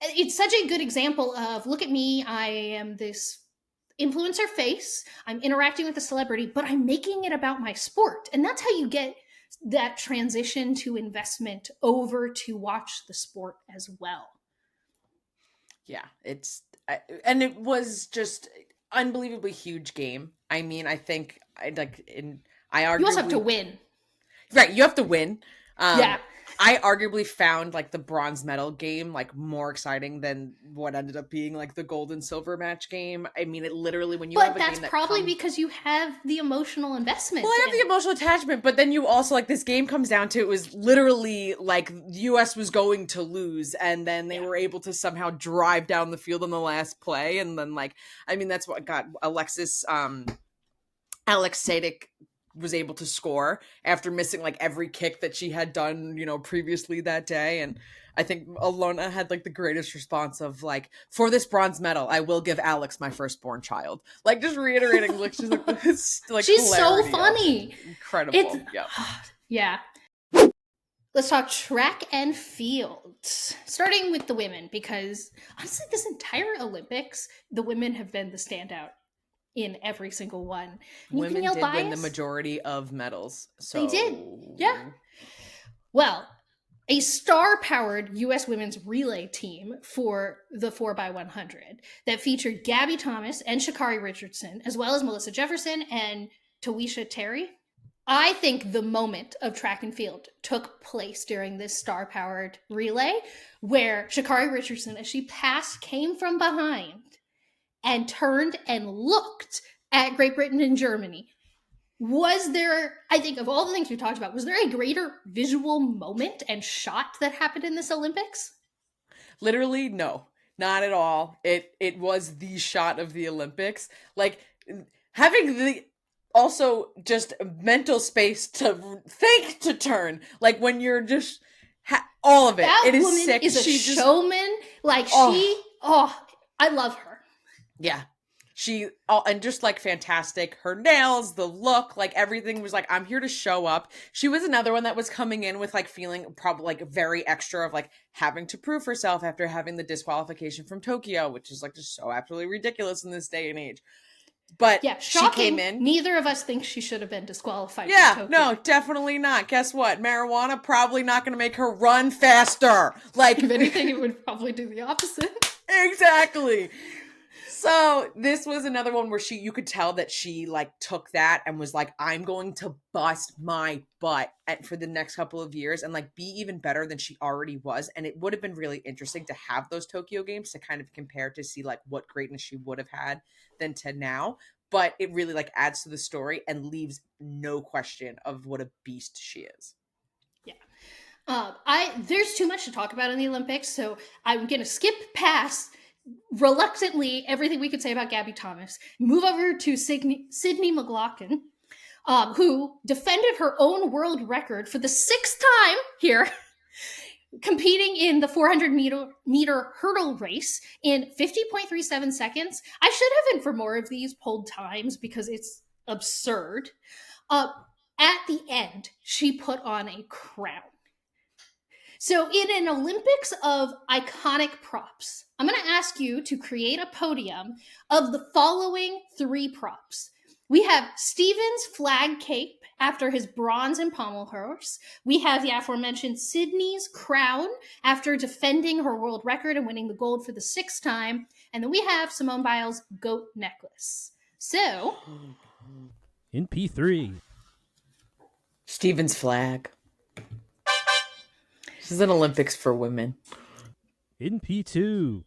It's such a good example of, look at me, I am this influencer face, I'm interacting with a celebrity, but I'm making it about my sport. And that's how you get that transition to investment over to watch the sport as well. Yeah, and it was just unbelievably huge game. I mean, I think you also have to win. Right, you have to win. Yeah. I arguably found like the bronze medal game like more exciting than what ended up being like the gold and silver match game. I mean, it literally when you have a game that's probably because you have the emotional investment. Well, I have the emotional attachment, but then you also like this game comes down to it was literally like US was going to lose, and then they were able to somehow drive down the field on the last play, and then like I mean that's what got Alex Sadik was able to score after missing like every kick that she had done, you know, previously that day. And I think Ilona had like the greatest response of like, for this bronze medal, I will give Alex my firstborn child. Like just reiterating, like she's like this, like she's so funny, incredible. Yeah. Let's talk track and field, starting with the women, because honestly, this entire Olympics, the women have been the standout in every single one. Women did win the majority of medals. So they did. Yeah. Well, a star-powered U.S. women's relay team for the 4x100 that featured Gabby Thomas and Sha'Carri Richardson, as well as Melissa Jefferson and Tawisha Terry. I think the moment of track and field took place during this star-powered relay where Sha'Carri Richardson, as she passed, came from behind and turned and looked at Great Britain and Germany. Was there, I think of all the things we talked about, was there a greater visual moment and shot that happened in this Olympics? Literally, no, not at all. It was the shot of the Olympics. Like having the also just mental space to think to turn. Like when you're just all of it. That it is woman sick. Is a showman. Like I love her. Yeah. And just like fantastic, her nails, the look, like everything was like, I'm here to show up. She was another one that was coming in with like feeling probably like very extra of like having to prove herself after having the disqualification from Tokyo, which is like just so absolutely ridiculous in this day and age. But yeah, she came in. Neither of us think she should have been disqualified. Yeah, from Tokyo. No, definitely not. Guess what? Marijuana probably not going to make her run faster. Like if anything, it would probably do the opposite. Exactly. So this was another one where you could tell that she like took that and was like, I'm going to bust my butt for the next couple of years and like be even better than she already was. And it would have been really interesting to have those Tokyo games to kind of compare to see like what greatness she would have had than to now. But it really like adds to the story and leaves no question of what a beast she is. Yeah. There's too much to talk about in the Olympics, so I'm going to skip past reluctantly everything we could say about Gabby Thomas. Move over to Sydney McLaughlin, who defended her own world record for the 6th time here, competing in the 400 meter hurdle race in 50.37 seconds. I should have been for more of these pulled times because it's absurd. At the end, she put on a crown. So in an Olympics of iconic props, I'm going to ask you to create a podium of the following 3 props. We have Stephen's flag cape after his bronze in pommel horse. We have the aforementioned Sydney's crown after defending her world record and winning the gold for the 6th time. And then we have Simone Biles' goat necklace. So, In P3. Stephen's flag. This is an Olympics for women. In P2.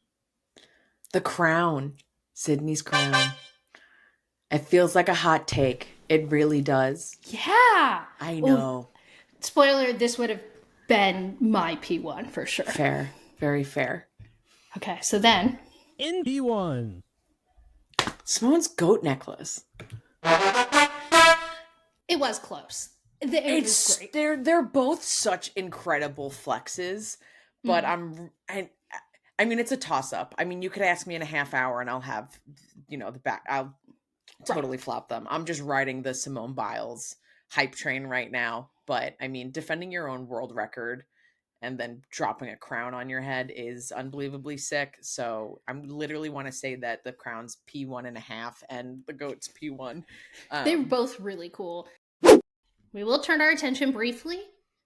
The crown. Sydney's crown. It feels like a hot take. It really does. yeah. I know. Spoiler, this would have been my P1 for sure. Fair. Very fair. Okay, so then. In P1. Simone's goat necklace. It was close. It was great. They're both such incredible flexes, but I mean it's a toss up. I mean you could ask me in a half hour and I'll have the back. I'll totally flop them. I'm just riding the Simone Biles hype train right now. But I mean defending your own world record and then dropping a crown on your head is unbelievably sick. So I literally want to say that the crown's P1.5 and the goat's P1. They were both really cool. We will turn our attention briefly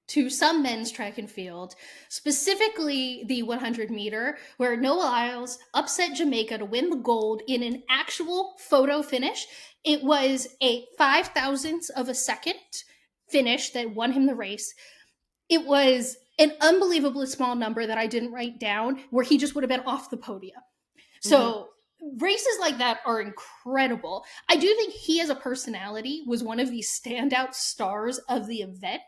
to some men's track and field, specifically the 100 meter, where Noah Lyles upset Jamaica to win the gold in an actual photo finish. It was a 5,000th of a second finish that won him the race. It was an unbelievably small number that I didn't write down, where he just would have been off the podium. So races like that are incredible. I do think he as a personality was one of the standout stars of the event.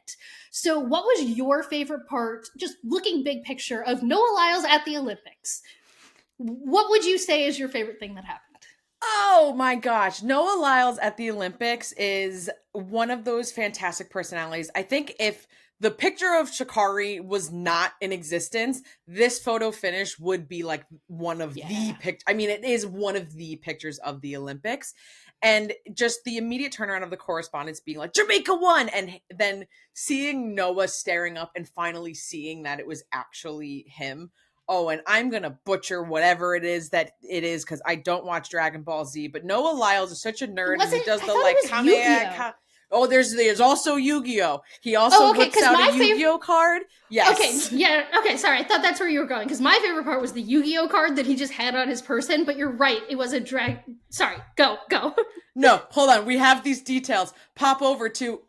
So what was your favorite part, just looking big picture, of Noah Lyles at the Olympics? What would you say is your favorite thing that happened? Oh my gosh. Noah Lyles at the Olympics is one of those fantastic personalities. I think if the picture of Sha'Carri was not in existence, this photo finish would be like one of the pictures. I mean, it is one of the pictures of the Olympics. And just the immediate turnaround of the correspondence being like, Jamaica won! And then seeing Noah staring up and finally seeing that it was actually him. Oh, and I'm going to butcher whatever it is that it is because I don't watch Dragon Ball Z. But Noah Lyles is such a nerd. And he does the like, oh, there's also Yu-Gi-Oh! He also whips out a Yu-Gi-Oh! Card. Yes. Okay, yeah, okay, sorry. I thought that's where you were going. Because my favorite part was the Yu-Gi-Oh! Card that he just had on his person. But you're right. It was a Sorry, go. No, hold on. We have these details. Pop over to,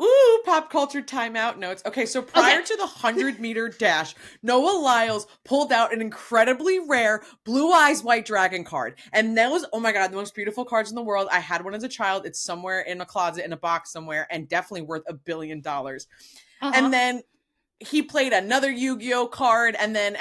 pop culture timeout notes. Okay, so prior to the 100-meter dash, Noah Lyles pulled out an incredibly rare Blue Eyes White Dragon card. And that was, oh my God, the most beautiful cards in the world. I had one as a child. It's somewhere in a closet, in a box somewhere, and definitely worth $1 billion. And then he played another Yu-Gi-Oh! Card, and then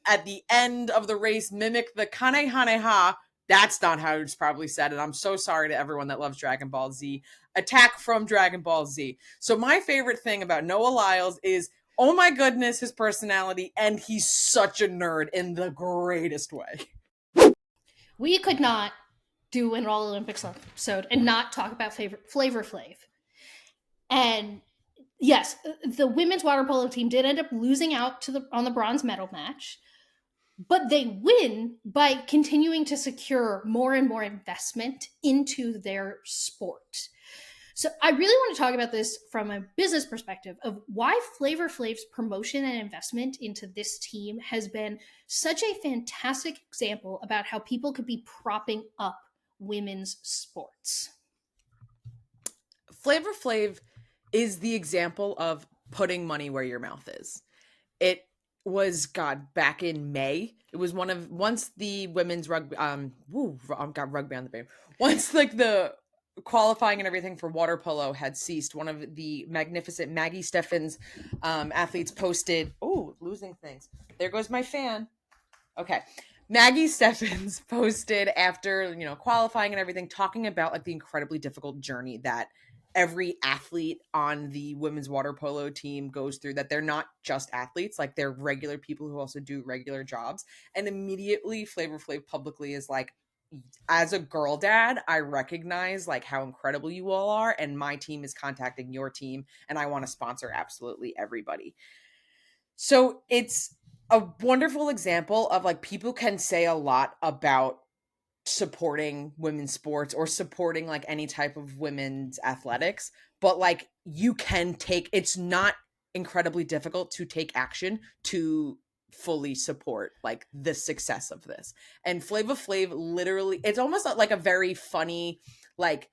at the end of the race, mimicked the Kamehameha. That's not how it's probably said, and I'm so sorry to everyone that loves Dragon Ball Z. Attack from Dragon Ball Z. So my favorite thing about Noah Lyles is, oh my goodness, his personality, and he's such a nerd in the greatest way. We could not do an All Olympics episode and not talk about Flavor Flav. And yes, the women's water polo team did end up losing out on the bronze medal match. But they win by continuing to secure more and more investment into their sport. So I really want to talk about this from a business perspective of why Flavor Flav's promotion and investment into this team has been such a fantastic example about how people could be propping up women's sports. Flavor Flav is the example of putting money where your mouth is. It was back in May. It was once the women's rugby got rugby on the brain. Once like the qualifying and everything for water polo had ceased, one of the magnificent Maggie Steffens athletes posted, oh, losing things. There goes my fan. Okay. Maggie Steffens posted after, qualifying and everything, talking about like the incredibly difficult journey that every athlete on the women's water polo team goes through, that they're not just athletes, like they're regular people who also do regular jobs. And immediately Flavor Flav publicly is like, as a girl dad, I recognize like how incredible you all are, and my team is contacting your team, and I want to sponsor absolutely everybody. So it's a wonderful example of like people can say a lot about supporting women's sports or supporting like any type of women's athletics, but like you can it's not incredibly difficult to take action to fully support like the success of this. And Flava Flav literally, it's almost like a very funny like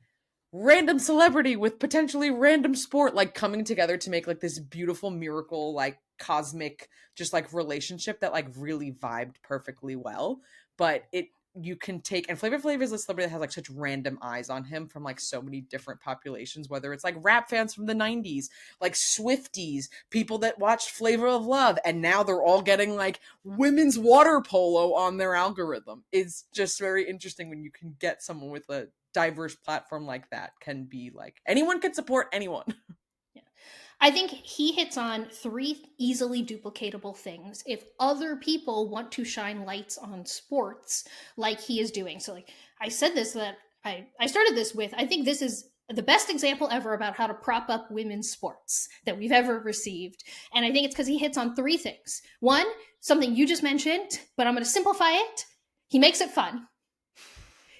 random celebrity with potentially random sport like coming together to make like this beautiful miracle, like cosmic just like relationship that like really vibed perfectly well. But you can take, and Flavor Flav is a celebrity that has like such random eyes on him from like so many different populations, whether it's like rap fans from the 90s, like Swifties, people that watched Flavor of Love, and now they're all getting like women's water polo on their algorithm. It's just very interesting when you can get someone with a diverse platform like that, can be like anyone can support anyone. I think he hits on 3 easily duplicatable things if other people want to shine lights on sports like he is doing. So like I said this, that I started this with, I think this is the best example ever about how to prop up women's sports that we've ever received. And I think it's because he hits on 3 things. 1, something you just mentioned, but I'm going to simplify it. He makes it fun.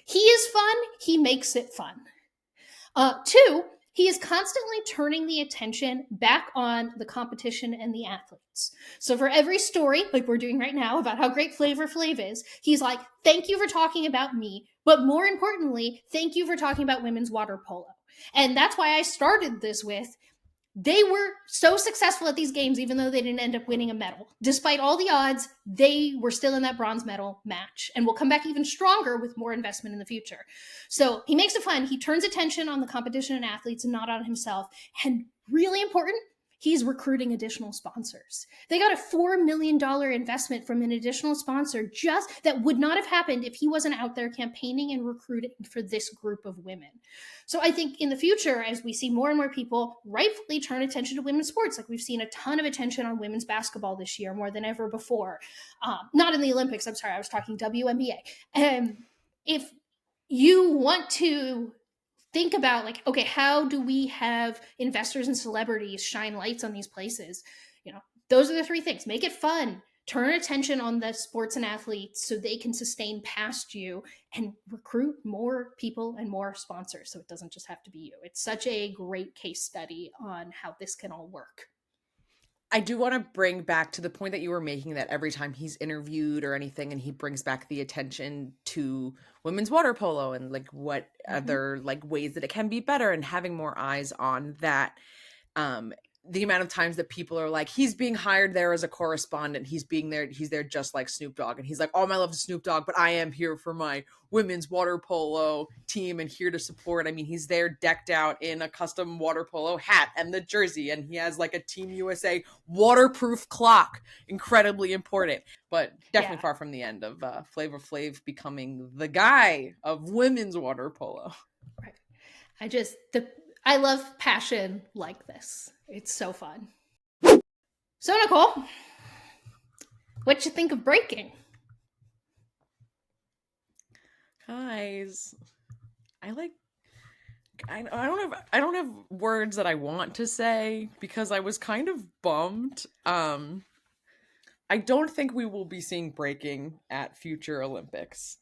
He is fun. He makes it fun. 2, he is constantly turning the attention back on the competition and the athletes. So for every story, like we're doing right now about how great Flavor Flav is, he's like, thank you for talking about me, but more importantly, thank you for talking about women's water polo. And that's why I started this with, they were so successful at these games, even though they didn't end up winning a medal. Despite all the odds, they were still in that bronze medal match and will come back even stronger with more investment in the future. So he makes it fun. He turns attention on the competition and athletes and not on himself. And really important, he's recruiting additional sponsors. They got a $4 million investment from an additional sponsor just that would not have happened if he wasn't out there campaigning and recruiting for this group of women. So I think in the future, as we see more and more people rightfully turn attention to women's sports, like we've seen a ton of attention on women's basketball this year, more than ever before. Not in the Olympics, I'm sorry, I was talking WNBA. If you want to think about like, okay, how do we have investors and celebrities shine lights on these places? Those are the 3 things. Make it fun. Turn attention on the sports and athletes so they can sustain past you, and recruit more people and more sponsors so it doesn't just have to be you. It's such a great case study on how this can all work. I do want to bring back to the point that you were making, that every time he's interviewed or anything and he brings back the attention to women's water polo and like what other like ways that it can be better, and having more eyes on that. The amount of times that people are like, he's being hired there as a correspondent, he's there just like Snoop Dogg, and he's like, all my love to Snoop Dogg, but I am here for my women's water polo team and here to support. I mean, he's there decked out in a custom water polo hat and the jersey, and he has like a Team USA waterproof clock, incredibly important, but definitely far from the end of Flavor Flav becoming the guy of women's water polo. Right. I love passion like this. It's so fun. So Nicole, what you think of breaking? Guys, I don't have words that I want to say because I was kind of bummed. I don't think we will be seeing breaking at future Olympics.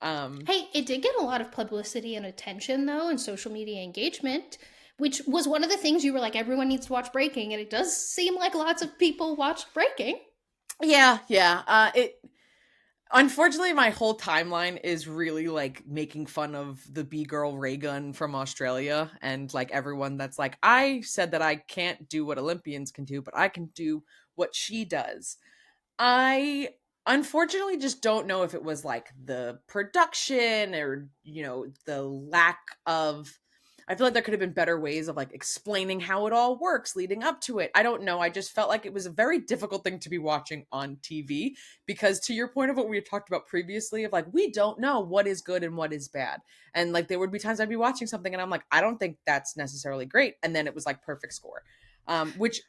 Hey, it did get a lot of publicity and attention though, and social media engagement, which was one of the things you were like, everyone needs to watch breaking, and it does seem like lots of people watched breaking. Yeah. Unfortunately, my whole timeline is really like making fun of the B-girl ray gun from Australia, and like everyone that's like, I said that I can't do what Olympians can do, but I can do what she does. I unfortunately just don't know if it was like the production or, the lack of, I feel like there could have been better ways of like explaining how it all works leading up to it. I don't know. I just felt like it was a very difficult thing to be watching on TV because, to your point of what we had talked about previously, of like, we don't know what is good and what is bad. And like, there would be times I'd be watching something and I'm like, I don't think that's necessarily great. And then it was like perfect score, which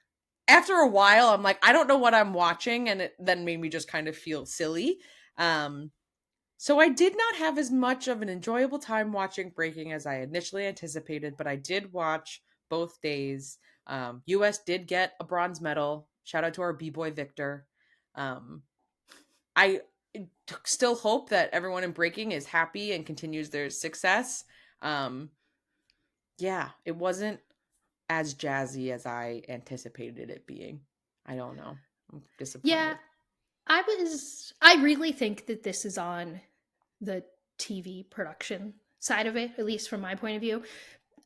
after a while, I'm like, I don't know what I'm watching. And it then made me just kind of feel silly. So I did not have as much of an enjoyable time watching breaking as I initially anticipated, but I did watch both days. US did get a bronze medal. Shout out to our B-boy Victor. I still hope that everyone in breaking is happy and continues their success. Yeah, it wasn't as jazzy as I anticipated it being. I don't know. I'm disappointed. Yeah, I really think that this is on the TV production side of it, at least from my point of view.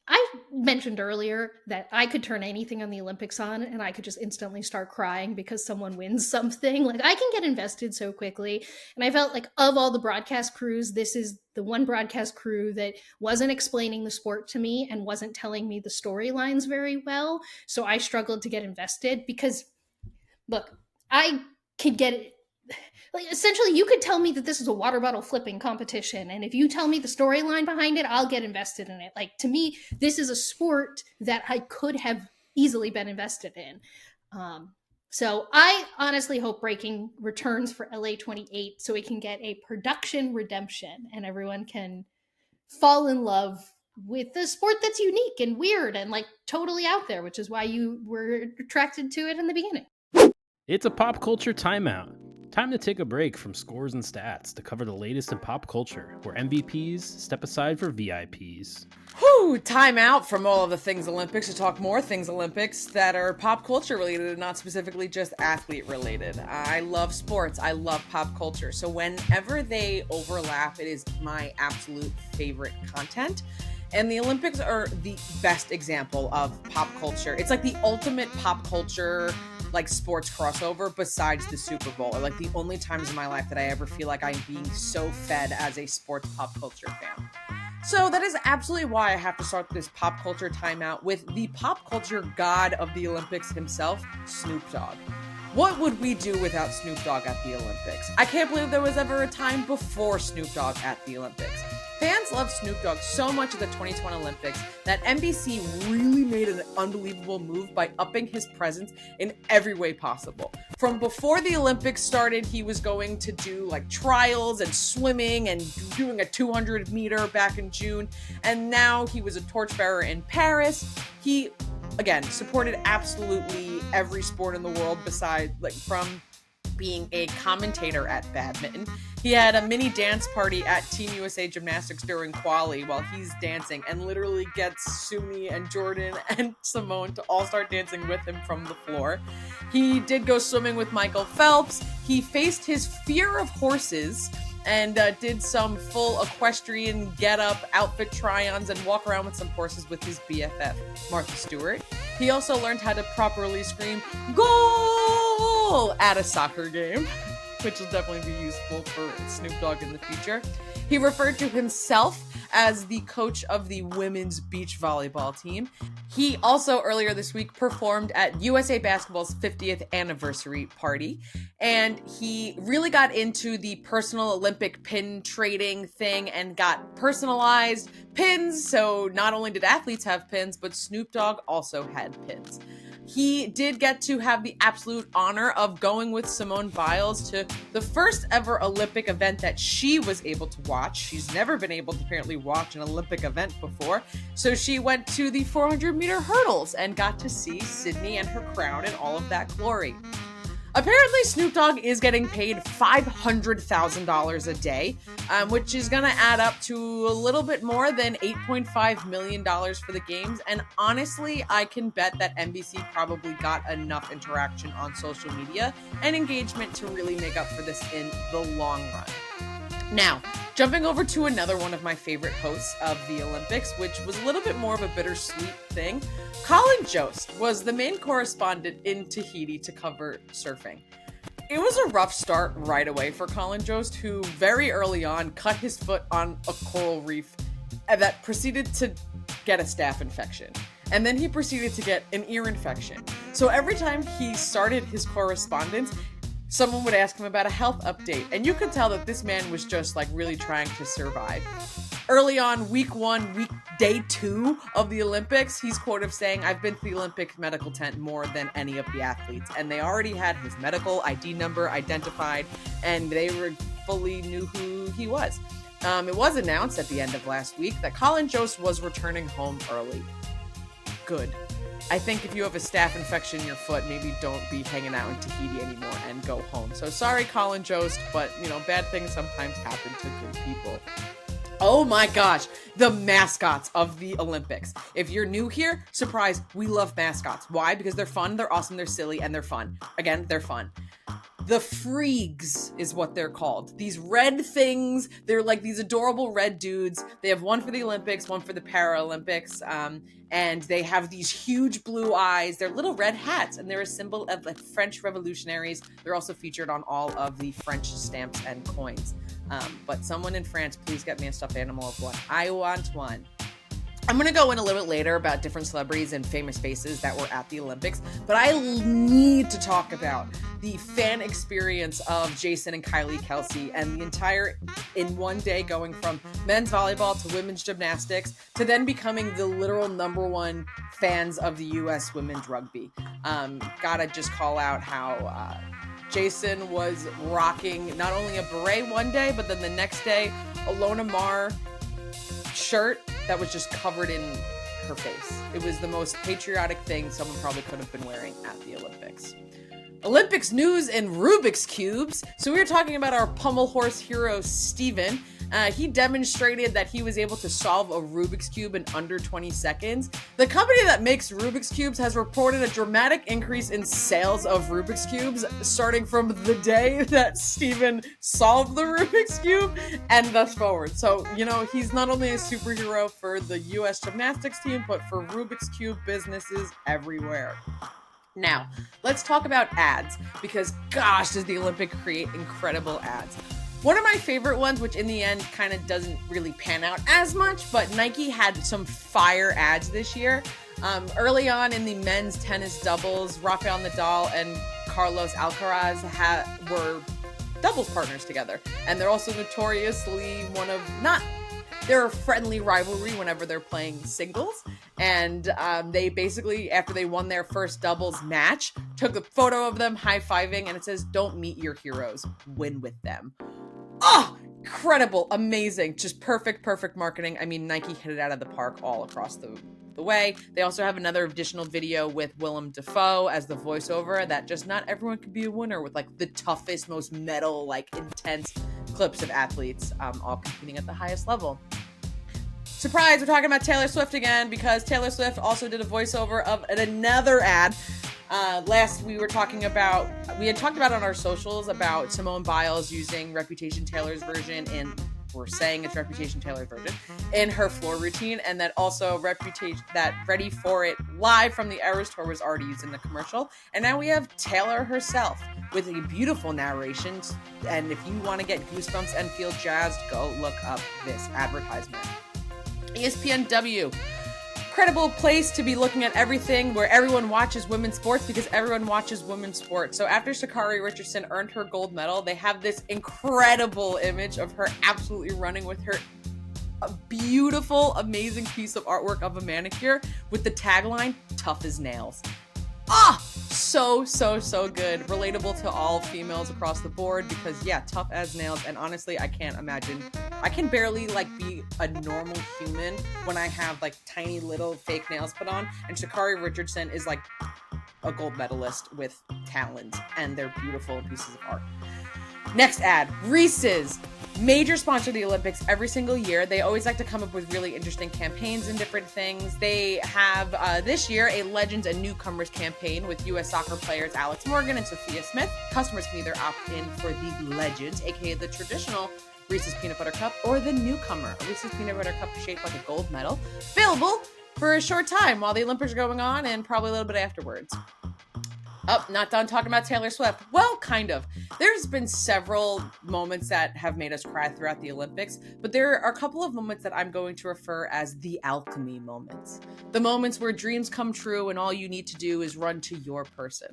I mentioned earlier that I could turn anything on the Olympics on and I could just instantly start crying because someone wins something. Like, I can get invested so quickly. And I felt like, of all the broadcast crews, this is the one broadcast crew that wasn't explaining the sport to me and wasn't telling me the storylines very well. So I struggled to get invested because, look, I could get it. Like, essentially, you could tell me that this is a water bottle flipping competition, and if you tell me the storyline behind it, I'll get invested in it. Like, to me, this is a sport that I could have easily been invested in. So I honestly hope breaking returns for LA 28 so we can get a production redemption and everyone can fall in love with the sport that's unique and weird and like totally out there, which is why you were attracted to it in the beginning. It's a pop culture timeout. Time to take a break from scores and stats to cover the latest in pop culture, where MVPs step aside for VIPs. Whew, time out from all of the things Olympics to talk more things Olympics that are pop culture related and not specifically just athlete related. I love sports. I love pop culture. So whenever they overlap, it is my absolute favorite content. And the Olympics are the best example of pop culture. It's like the ultimate pop culture, like, sports crossover besides the Super Bowl, or like the only times in my life that I ever feel like I'm being so fed as a sports pop culture fan. So that is absolutely why I have to start this pop culture timeout with the pop culture god of the Olympics himself, Snoop Dogg. What would we do without Snoop Dogg at the Olympics? I can't believe there was ever a time before Snoop Dogg at the Olympics. Fans love Snoop Dogg so much at the 2020 Olympics that NBC really made an unbelievable move by upping his presence in every way possible. From before the Olympics started, he was going to do like trials and swimming and doing a 200 meter back in June. And now he was a torchbearer in Paris. He, again, supported absolutely every sport in the world besides, like, from being a commentator at badminton. He had a mini dance party at Team USA Gymnastics during quali while he's dancing and literally gets Sumi and Jordan and Simone to all start dancing with him from the floor. He did go swimming with Michael Phelps. He faced his fear of horses and did some full equestrian get-up outfit try-ons and walk around with some horses with his BFF, Martha Stewart. He also learned how to properly scream, "Goal!" at a soccer game, which will definitely be useful for Snoop Dogg in the future. He referred to himself as the coach of the women's beach volleyball team. He also earlier this week performed at USA Basketball's 50th anniversary party, and he really got into the personal Olympic pin trading thing and got personalized pins. So not only did athletes have pins, but Snoop Dogg also had pins. He did get to have the absolute honor of going with Simone Biles to the first ever Olympic event that she was able to watch. She's never been able to apparently watch an Olympic event before. So she went to the 400-meter hurdles and got to see Sydney and her crown and all of that glory. Apparently, Snoop Dogg is getting paid $500,000 a day, which is going to add up to a little bit more than $8.5 million for the games. And honestly, I can bet that NBC probably got enough interaction on social media and engagement to really make up for this in the long run. Now, jumping over to another one of my favorite hosts of the Olympics, which was a little bit more of a bittersweet thing, Colin Jost was the main correspondent in Tahiti to cover surfing. It was a rough start right away for Colin Jost, who very early on cut his foot on a coral reef that proceeded to get a staph infection. And then he proceeded to get an ear infection. So every time he started his correspondence, someone would ask him about a health update. And you could tell that this man was just like really trying to survive. Early on, day 2 of the Olympics, he's quoted saying, "I've been to the Olympic medical tent more than any of the athletes." And they already had his medical ID number identified, and they fully knew who he was. It was announced at the end of last week that Colin Jost was returning home early. Good. I think if you have a staph infection in your foot, maybe don't be hanging out in Tahiti anymore and go home. So sorry, Colin Jost, but, bad things sometimes happen to good people. Oh my gosh, the mascots of the Olympics. If you're new here, surprise, we love mascots. Why? Because they're fun, they're awesome, they're silly, and they're fun. Again, they're fun. The Freegs is what they're called. These red things, they're like these adorable red dudes. They have one for the Olympics, one for the Paralympics, and they have these huge blue eyes. They're little red hats, and they're a symbol of the French revolutionaries. They're also featured on all of the French stamps and coins. But someone in France, please get me a stuffed animal of one. I want one. I'm going to go in a little bit later about different celebrities and famous faces that were at the Olympics, but I need to talk about the fan experience of Jason and Kylie Kelsey and the entire, in one day, going from men's volleyball to women's gymnastics to then becoming the literal #1 fans of the US women's rugby. Gotta just call out how Jason was rocking not only a beret one day, but then the next day, Ilona Maher shirt that was just covered in her face. It was the most patriotic thing someone probably could have been wearing at the Olympics. Olympics news and Rubik's Cubes. So we were talking about our pommel horse hero, Steven. He demonstrated that he was able to solve a Rubik's Cube in under 20 seconds. The company that makes Rubik's Cubes has reported a dramatic increase in sales of Rubik's Cubes starting from the day that Steven solved the Rubik's Cube and thus forward. So, he's not only a superhero for the US gymnastics team, but for Rubik's Cube businesses everywhere. Now, let's talk about ads, because gosh, does the Olympic create incredible ads. One of my favorite ones, which in the end kind of doesn't really pan out as much, but Nike had some fire ads this year. Early on in the men's tennis doubles, Rafael Nadal and Carlos Alcaraz were doubles partners together. And they're also notoriously they're a friendly rivalry whenever they're playing singles. And they basically, after they won their first doubles match, took a photo of them high-fiving, and it says, "Don't meet your heroes, win with them." Oh, incredible, amazing, just perfect marketing. I mean, Nike hit it out of the park all across the way. They also have another additional video with Willem Dafoe as the voiceover that just not everyone could be a winner, with like the toughest, most metal, intense clips of athletes all competing at the highest level. Surprise, we're talking about Taylor Swift again, because Taylor Swift also did a voiceover of another ad. Last we had talked about on our socials about Simone Biles using Reputation Taylor's version, and we're saying it's Reputation Taylor's version, in her floor routine, and that also that Ready For It live from the Eras Tour was already used in the commercial. And now we have Taylor herself with a beautiful narration, and if you want to get goosebumps and feel jazzed, go look up this advertisement. ESPNW. Incredible place to be looking at everything, where everyone watches women's sports, because everyone watches women's sports. So after Sha'Carri Richardson earned her gold medal, they have this incredible image of her absolutely running with a beautiful, amazing piece of artwork of a manicure with the tagline, "Tough as nails." So good. Relatable to all females across the board, because tough as nails. And honestly, I can't imagine. I can barely be a normal human when I have tiny little fake nails put on. And Sha'Carri Richardson is a gold medalist with talent, and they're beautiful pieces of art. Next ad, Reese's. Major sponsor of the Olympics every single year. They always like to come up with really interesting campaigns and different things. They have this year a Legends and Newcomers campaign with U.S. soccer players Alex Morgan and Sophia Smith. Customers can either opt in for the Legends, aka the traditional Reese's Peanut Butter Cup, or the Newcomer, a Reese's Peanut Butter Cup shaped like a gold medal, available for a short time while the Olympics are going on and probably a little bit afterwards. Oh, not done talking about Taylor Swift. Well, kind of. There's been several moments that have made us cry throughout the Olympics, but there are a couple of moments that I'm going to refer as the alchemy moments. The moments where dreams come true and all you need to do is run to your person.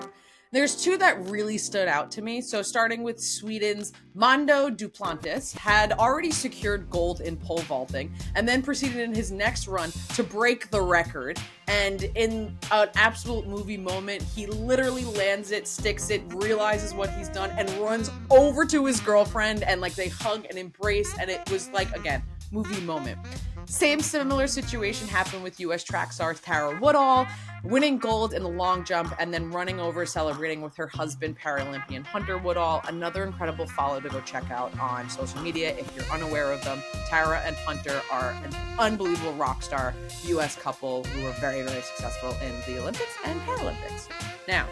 There's two that really stood out to me. So starting with Sweden's Mondo Duplantis had already secured gold in pole vaulting and then proceeded in his next run to break the record. And in an absolute movie moment, he literally lands it, sticks it, realizes what he's done, and runs over to his girlfriend and like they hug and embrace. And it was like, again, movie moment. Same similar situation happened with U.S. track star Tara Woodall, winning gold in the long jump and then running over celebrating with her husband, Paralympian Hunter Woodall. Another incredible follow to go check out on social media if you're unaware of them. Tara and Hunter are an unbelievable rock star U.S. couple who are very, very successful in the Olympics and Paralympics. Now,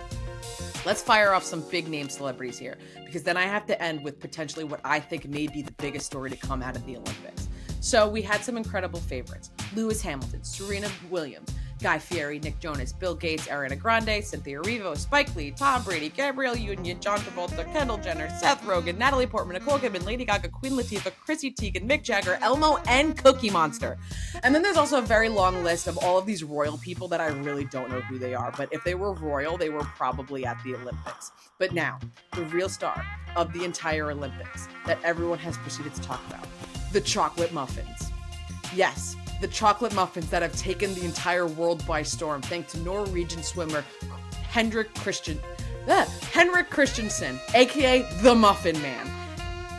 let's fire off some big name celebrities here, because then I have to end with potentially what I think may be the biggest story to come out of the Olympics. So we had some incredible favorites. Lewis Hamilton, Serena Williams, Guy Fieri, Nick Jonas, Bill Gates, Ariana Grande, Cynthia Erivo, Spike Lee, Tom Brady, Gabrielle Union, John Travolta, Kendall Jenner, Seth Rogen, Natalie Portman, Nicole Kidman, Lady Gaga, Queen Latifah, Chrissy Teigen, Mick Jagger, Elmo, and Cookie Monster. And then there's also a very long list of all of these royal people that I really don't know who they are, but if they were royal, they were probably at the Olympics. But now, the real star of the entire Olympics that everyone has proceeded to talk about, the chocolate muffins. Yes, the chocolate muffins that have taken the entire world by storm, thanks to Norwegian swimmer Henrik Christensen, aka the Muffin Man.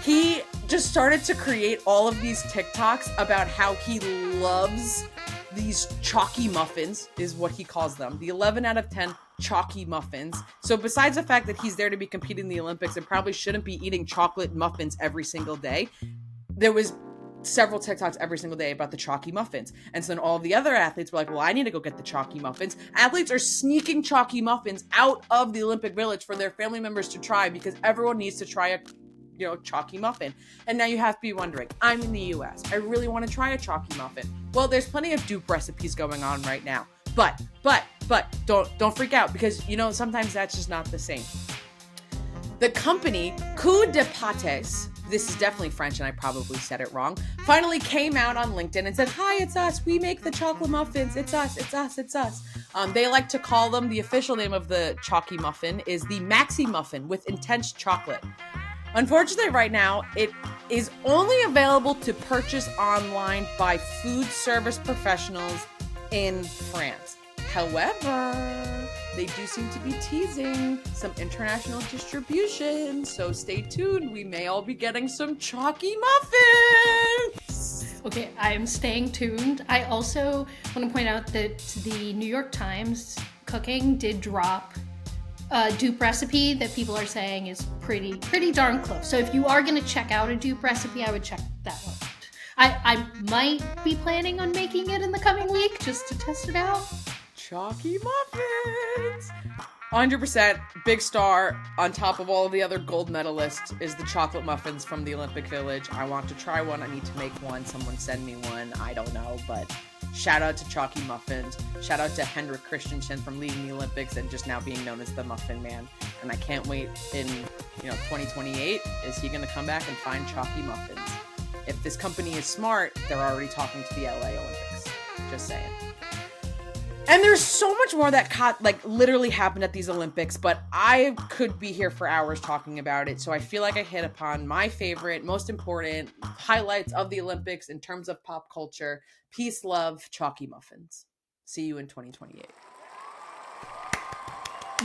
He just started to create all of these TikToks about how he loves these chalky muffins, is what he calls them. The 11 out of 10 chalky muffins. So besides the fact that he's there to be competing in the Olympics and probably shouldn't be eating chocolate muffins every single day, there was several TikToks every single day about the chalky muffins. And so then all of the other athletes were like, well, I need to go get the chalky muffins. Athletes are sneaking chalky muffins out of the Olympic Village for their family members to try, because everyone needs to try a chalky muffin. And now you have to be wondering, I'm in the US. I really want to try a chalky muffin. Well, there's plenty of dupe recipes going on right now. But don't freak out, because sometimes that's just not the same. The company Coup de Pâtes, this is definitely French and I probably said it wrong, finally came out on LinkedIn and said, hi, it's us. We make the chocolate muffins. It's us. They like to call them, the official name of the chalky muffin is the Maxi Muffin with intense chocolate. Unfortunately, right now, it is only available to purchase online by food service professionals in France. However, they do seem to be teasing some international distribution, so stay tuned. We may all be getting some chalky muffins. Okay, I'm staying tuned. I also want to point out that the New York Times Cooking did drop a dupe recipe that people are saying is pretty darn close. So if you are going to check out a dupe recipe, I would check that one out. I might be planning on making it in the coming week just to test it out. Chalky muffins. 100% big star on top of all of the other gold medalists is the chocolate muffins from the Olympic Village. I want to try one. I need to make one. Someone send me one. I don't know, but shout out to chalky muffins. Shout out to Henrik Christensen from leading the Olympics and just now being known as the Muffin Man. And I can't wait in 2028. Is he going to come back and find chalky muffins? If this company is smart, they're already talking to the LA Olympics. Just saying. And there's so much more that literally happened at these Olympics, but I could be here for hours talking about it. So I feel like I hit upon my favorite, most important highlights of the Olympics in terms of pop culture. Peace, love, chalky muffins. See you in 2028.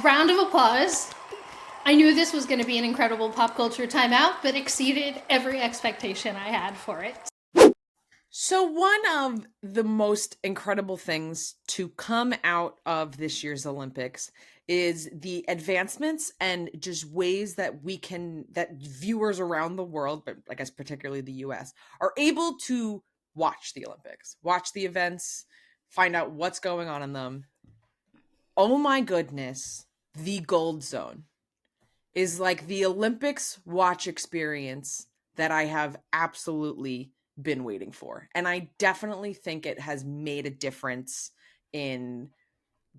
Round of applause. I knew this was going to be an incredible pop culture timeout, but exceeded every expectation I had for it. So one of the most incredible things to come out of this year's Olympics is the advancements and just ways that that viewers around the world, but I guess particularly the US, are able to watch the Olympics, watch the events, find out what's going on in them. Oh my goodness, the GoldZone is like the Olympics watch experience that I have absolutely been waiting for. And I definitely think it has made a difference in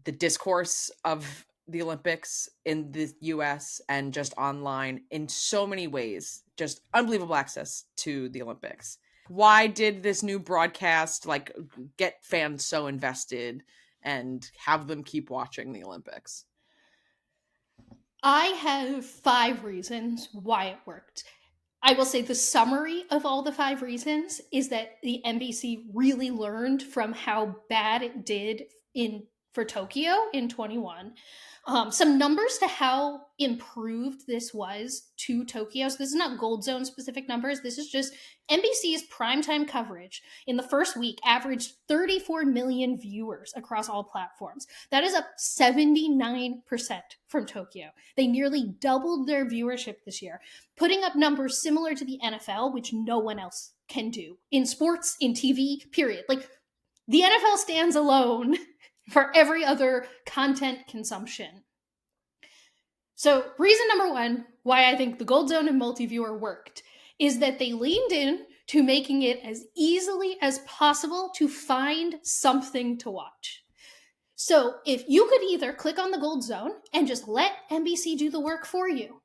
the discourse of the Olympics in the US and just online in so many ways. Just unbelievable access to the Olympics. Why did this new broadcast like get fans so invested and have them keep watching the Olympics? I have 5 reasons why it worked. I will say the summary of all the 5 reasons is that the NBC really learned from how bad it did for Tokyo in 21. Some numbers to how improved this was to Tokyo. So this is not GoldZone specific numbers. This is just NBC's primetime coverage in the first week averaged 34 million viewers across all platforms. That is up 79% from Tokyo. They nearly doubled their viewership this year, putting up numbers similar to the NFL, which no one else can do in sports, in TV, period. Like the NFL stands alone for every other content consumption. So reason number 1 why I think the GoldZone and multi-viewer worked is that they leaned in to making it as easily as possible to find something to watch. So if you could either click on the GoldZone and just let NBC do the work for you,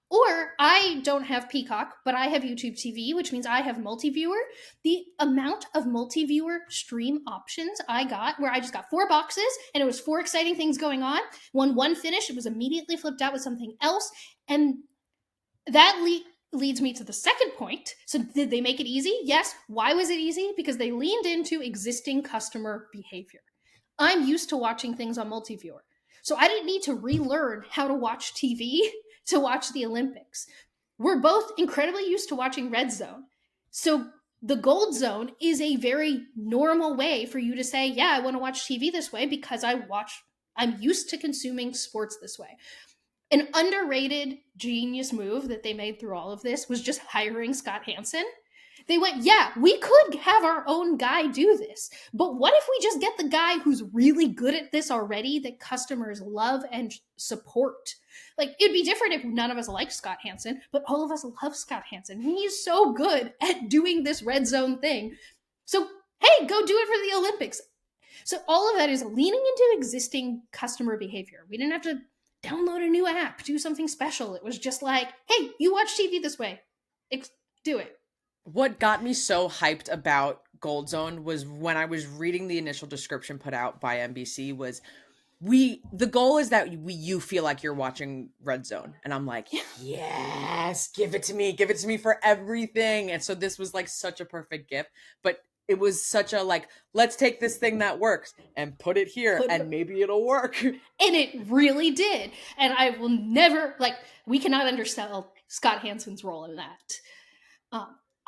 or I don't have Peacock, but I have YouTube TV, which means I have multi-viewer. The amount of multi-viewer stream options I got, where I just got 4 boxes and it was 4 exciting things going on. When one finished, it was immediately flipped out with something else. And that leads me to the second point. So did they make it easy? Yes. Why was it easy? Because they leaned into existing customer behavior. I'm used to watching things on multi-viewer. So I didn't need to relearn how to watch TV to watch the Olympics. We're both incredibly used to watching Red Zone. So the GoldZone is a very normal way for you to say, yeah, I want to watch TV this way because I'm used to consuming sports this way. An underrated genius move that they made through all of this was just hiring Scott Hansen. They went, yeah, we could have our own guy do this, but what if we just get the guy who's really good at this already that customers love and support? Like, it'd be different if none of us liked Scott Hansen, but all of us love Scott Hansen. He's so good at doing this Red Zone thing. So, hey, go do it for the Olympics. So all of that is leaning into existing customer behavior. We didn't have to download a new app, do something special. It was just like, hey, you watch TV this way. Do it. What got me so hyped about GoldZone was when I was reading the initial description put out by NBC was the goal is that you feel like you're watching Red Zone. And I'm like, yes, give it to me for everything. And so this was like such a perfect gift, but it was such a like, let's take this thing that works and put it here and maybe it'll work. And it really did. And I will never, we cannot undersell Scott Hansen's role in that.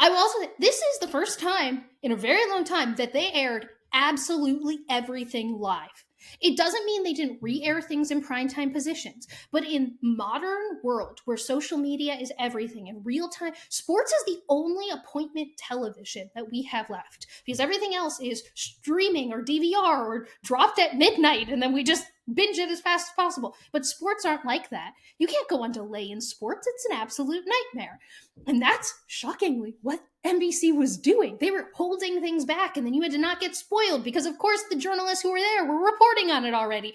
I will also say, this is the first time in a very long time that they aired absolutely everything live. It doesn't mean they didn't re-air things in primetime positions, but in modern world where social media is everything in real time, sports is the only appointment television that we have left because everything else is streaming or DVR or dropped at midnight and then we just binge it as fast as possible. But sports aren't like that. You can't go on delay in sports. It's an absolute nightmare. And that's shockingly what NBC was doing. They were holding things back and then you had to not get spoiled because of course the journalists who were there were reporting on it already.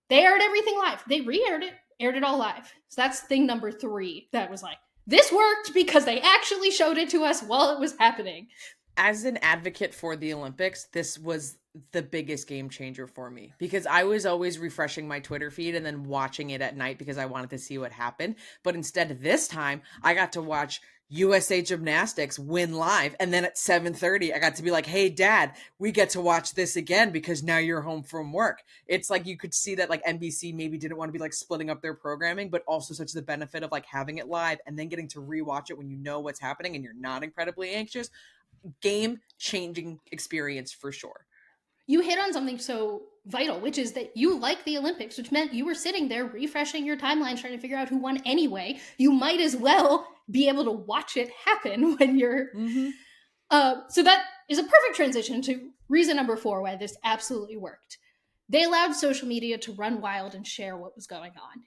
They aired everything live. They re-aired it, aired it all live. So that's thing number 3 that was like, this worked because they actually showed it to us while it was happening. As an advocate for the Olympics, this was the biggest game changer for me because I was always refreshing my Twitter feed and then watching it at night because I wanted to see what happened. But instead this time I got to watch USA Gymnastics win live. And then at 7:30, I got to be like, hey, Dad, we get to watch this again because now you're home from work. It's like you could see that like NBC maybe didn't want to be like splitting up their programming, but also such the benefit of like having it live and then getting to rewatch it when you know what's happening and you're not incredibly anxious. Game-changing experience for sure. You hit on something so vital, which is that you like the Olympics, which meant you were sitting there refreshing your timeline trying to figure out who won anyway. You might as well be able to watch it happen when you're... So that is a perfect transition to reason number 4 why this absolutely worked. They allowed social media to run wild and share what was going on.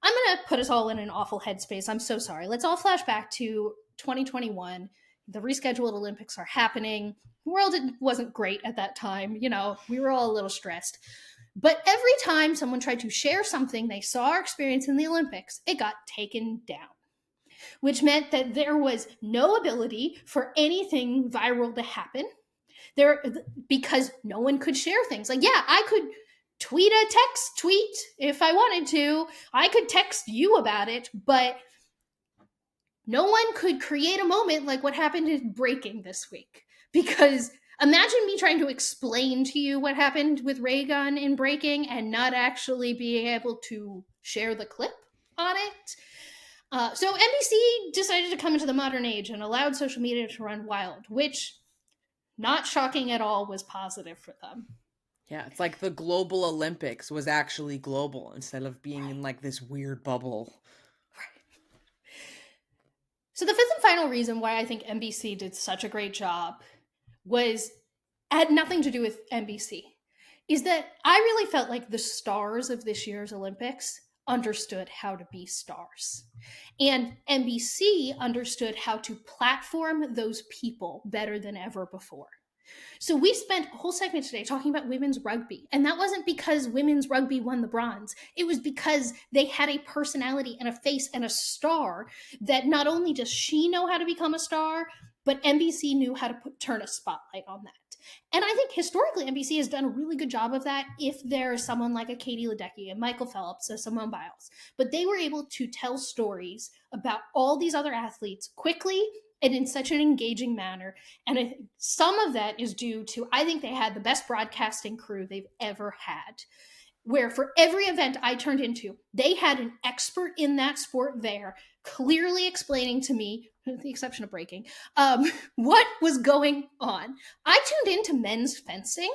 I'm going to put us all in an awful headspace. I'm so sorry. Let's all flash back to 2021. The rescheduled Olympics are happening. The world wasn't great at that time. You know, we were all a little stressed. But every time someone tried to share something they saw or experienced in the Olympics, it got taken down, which meant that there was no ability for anything viral to happen there, because no one could share things. Like, yeah, I could tweet a text tweet if I wanted to. I could text you about it, but no one could create a moment like what happened in breaking this week. Because imagine me trying to explain to you what happened with ray gun in breaking and not actually being able to share the clip on it. So NBC decided to come into the modern age and allowed social media to run wild, which, not shocking at all, was positive for them. Yeah, it's like the global Olympics was actually global instead of being in like this weird bubble. So the fifth and final reason why I think NBC did such a great job had nothing to do with NBC, is that I really felt like the stars of this year's Olympics understood how to be stars. And NBC understood how to platform those people better than ever before. So we spent a whole segment today talking about women's rugby. And that wasn't because women's rugby won the bronze. It was because they had a personality and a face and a star that not only does she know how to become a star, but NBC knew how to turn a spotlight on that. And I think historically NBC has done a really good job of that if there's someone like a Katie Ledecky and Michael Phelps, a Simone Biles. But they were able to tell stories about all these other athletes quickly and in such an engaging manner. And I think some of that is due to, I think they had the best broadcasting crew they've ever had, where for every event I turned into, they had an expert in that sport there, clearly explaining to me, with the exception of breaking, what was going on. I tuned into men's fencing.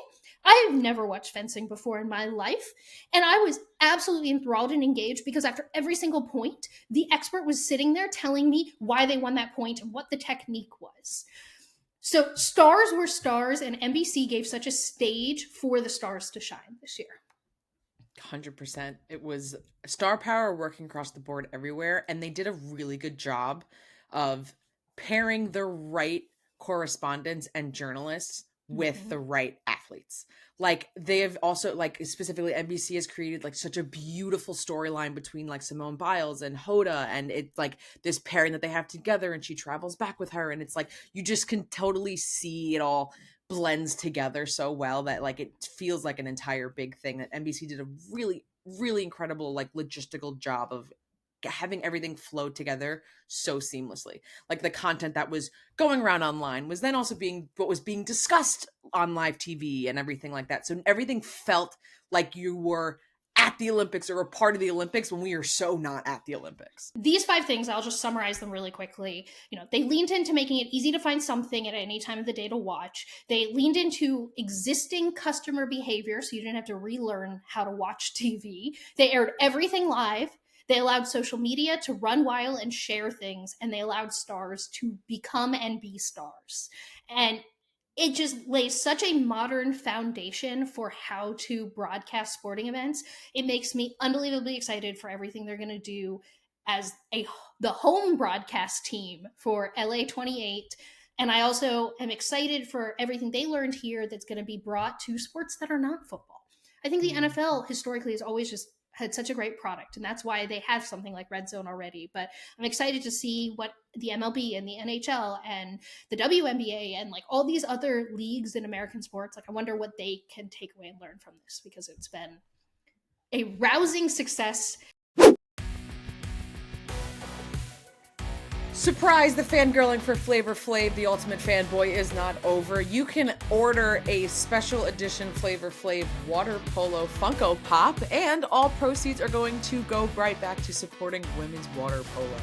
I have never watched fencing before in my life, and I was absolutely enthralled and engaged because after every single point, the expert was sitting there telling me why they won that point and what the technique was. So stars were stars, and NBC gave such a stage for the stars to shine this year. 100%. It was star power working across the board everywhere, and they did a really good job of pairing the right correspondents and journalists with the right athletes. Like, they have also, like, specifically NBC has created like such a beautiful storyline between like Simone Biles and Hoda, and it's like this pairing that they have together, and she travels back with her, and it's like you just can totally see it all blends together so well that like it feels like an entire big thing. That NBC did a really, really incredible like logistical job of having everything flow together so seamlessly. Like the content that was going around online was then also being what was being discussed on live TV and everything like that. So everything felt like you were at the Olympics or a part of the Olympics when we are so not at the Olympics. These 5 things, I'll just summarize them really quickly. You know, they leaned into making it easy to find something at any time of the day to watch. They leaned into existing customer behavior, so you didn't have to relearn how to watch TV. They aired everything live. They allowed social media to run wild and share things, and they allowed stars to become and be stars. And it just lays such a modern foundation for how to broadcast sporting events. It makes me unbelievably excited for everything they're going to do as the home broadcast team for LA 28. And I also am excited for everything they learned here that's going to be brought to sports that are not football. I think the NFL historically has always just had such a great product, and that's why they have something like Red Zone already. But I'm excited to see what the MLB and the NHL and the WNBA and like all these other leagues in American sports, like I wonder what they can take away and learn from this, because it's been a rousing success. Surprise, the fangirling for Flavor Flav, the ultimate fanboy, is not over. You can order a special edition Flavor Flav water polo Funko Pop, and all proceeds are going to go right back to supporting women's water polo.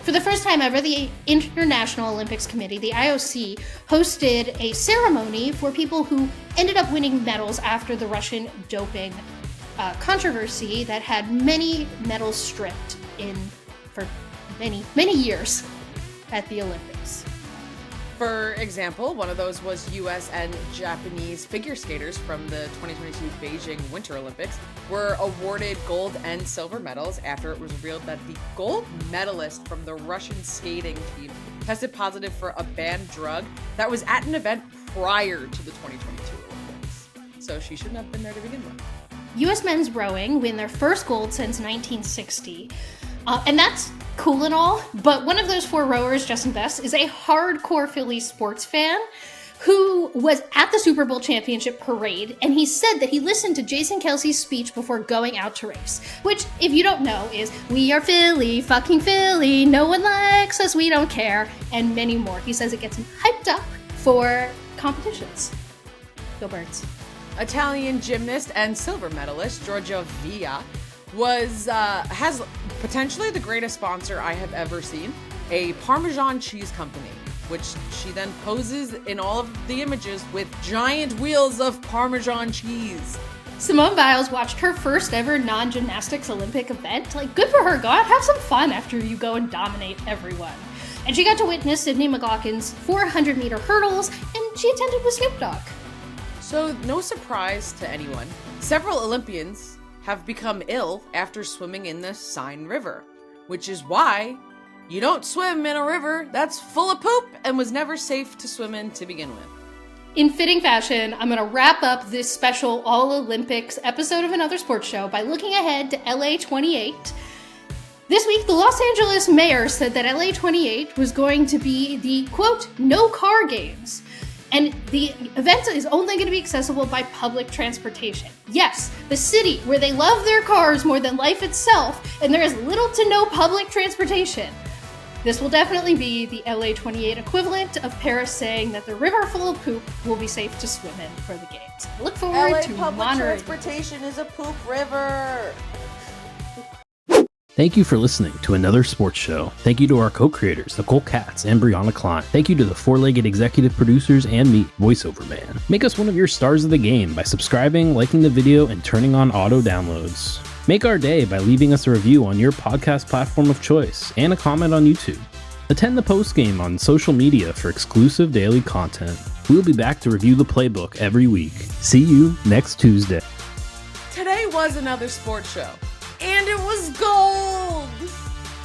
For the first time ever, the International Olympics Committee, the IOC, hosted a ceremony for people who ended up winning medals after the Russian doping controversy that had many medals stripped for many, many years at the Olympics. For example, one of those was US and Japanese figure skaters from the 2022 Beijing Winter Olympics were awarded gold and silver medals after it was revealed that the gold medalist from the Russian skating team tested positive for a banned drug that was at an event prior to the 2022 Olympics. So she shouldn't have been there to begin with. U.S. men's rowing win their first gold since 1960. And that's cool and all, but one of those 4 rowers, Justin Best, is a hardcore Phillies sports fan who was at the Super Bowl championship parade, and he said that he listened to Jason Kelsey's speech before going out to race, which, if you don't know, is "We are Philly, fucking Philly, no one likes us, we don't care," and many more. He says it gets him hyped up for competitions. Go Birds. Italian gymnast and silver medalist Giorgia Via has potentially the greatest sponsor I have ever seen, a Parmesan cheese company, which she then poses in all of the images with giant wheels of Parmesan cheese. Simone Biles watched her first ever non-gymnastics Olympic event. Like, good for her. Go out, have some fun after you go and dominate everyone. And she got to witness Sydney McLaughlin's 400-meter hurdles, and she attended with Snoop Dogg. So, no surprise to anyone, several Olympians have become ill after swimming in the Seine River, which is why you don't swim in a river that's full of poop and was never safe to swim in to begin with. In fitting fashion, I'm going to wrap up this special All-Olympics episode of Another Sports Show by looking ahead to LA 28. This week, the Los Angeles mayor said that LA 28 was going to be the, quote, no car games. And the event is only going to be accessible by public transportation. Yes, the city where they love their cars more than life itself, and there is little to no public transportation. This will definitely be the LA 28 equivalent of Paris saying that the river full of poop will be safe to swim in for the games. I look forward LA to public monitoring. transportation is a poop river. Thank you for listening to another sports show. Thank you to our co-creators, Nicole Katz and Brianna Klein. Thank you to the four-legged executive producers and me, voiceover man. Make us one of your stars of the game by subscribing, liking the video, and turning on auto downloads. Make our day by leaving us a review on your podcast platform of choice and a comment on YouTube. Attend the postgame on social media for exclusive daily content. We'll be back to review the playbook every week. See you next Tuesday. Today was another sports show, and it was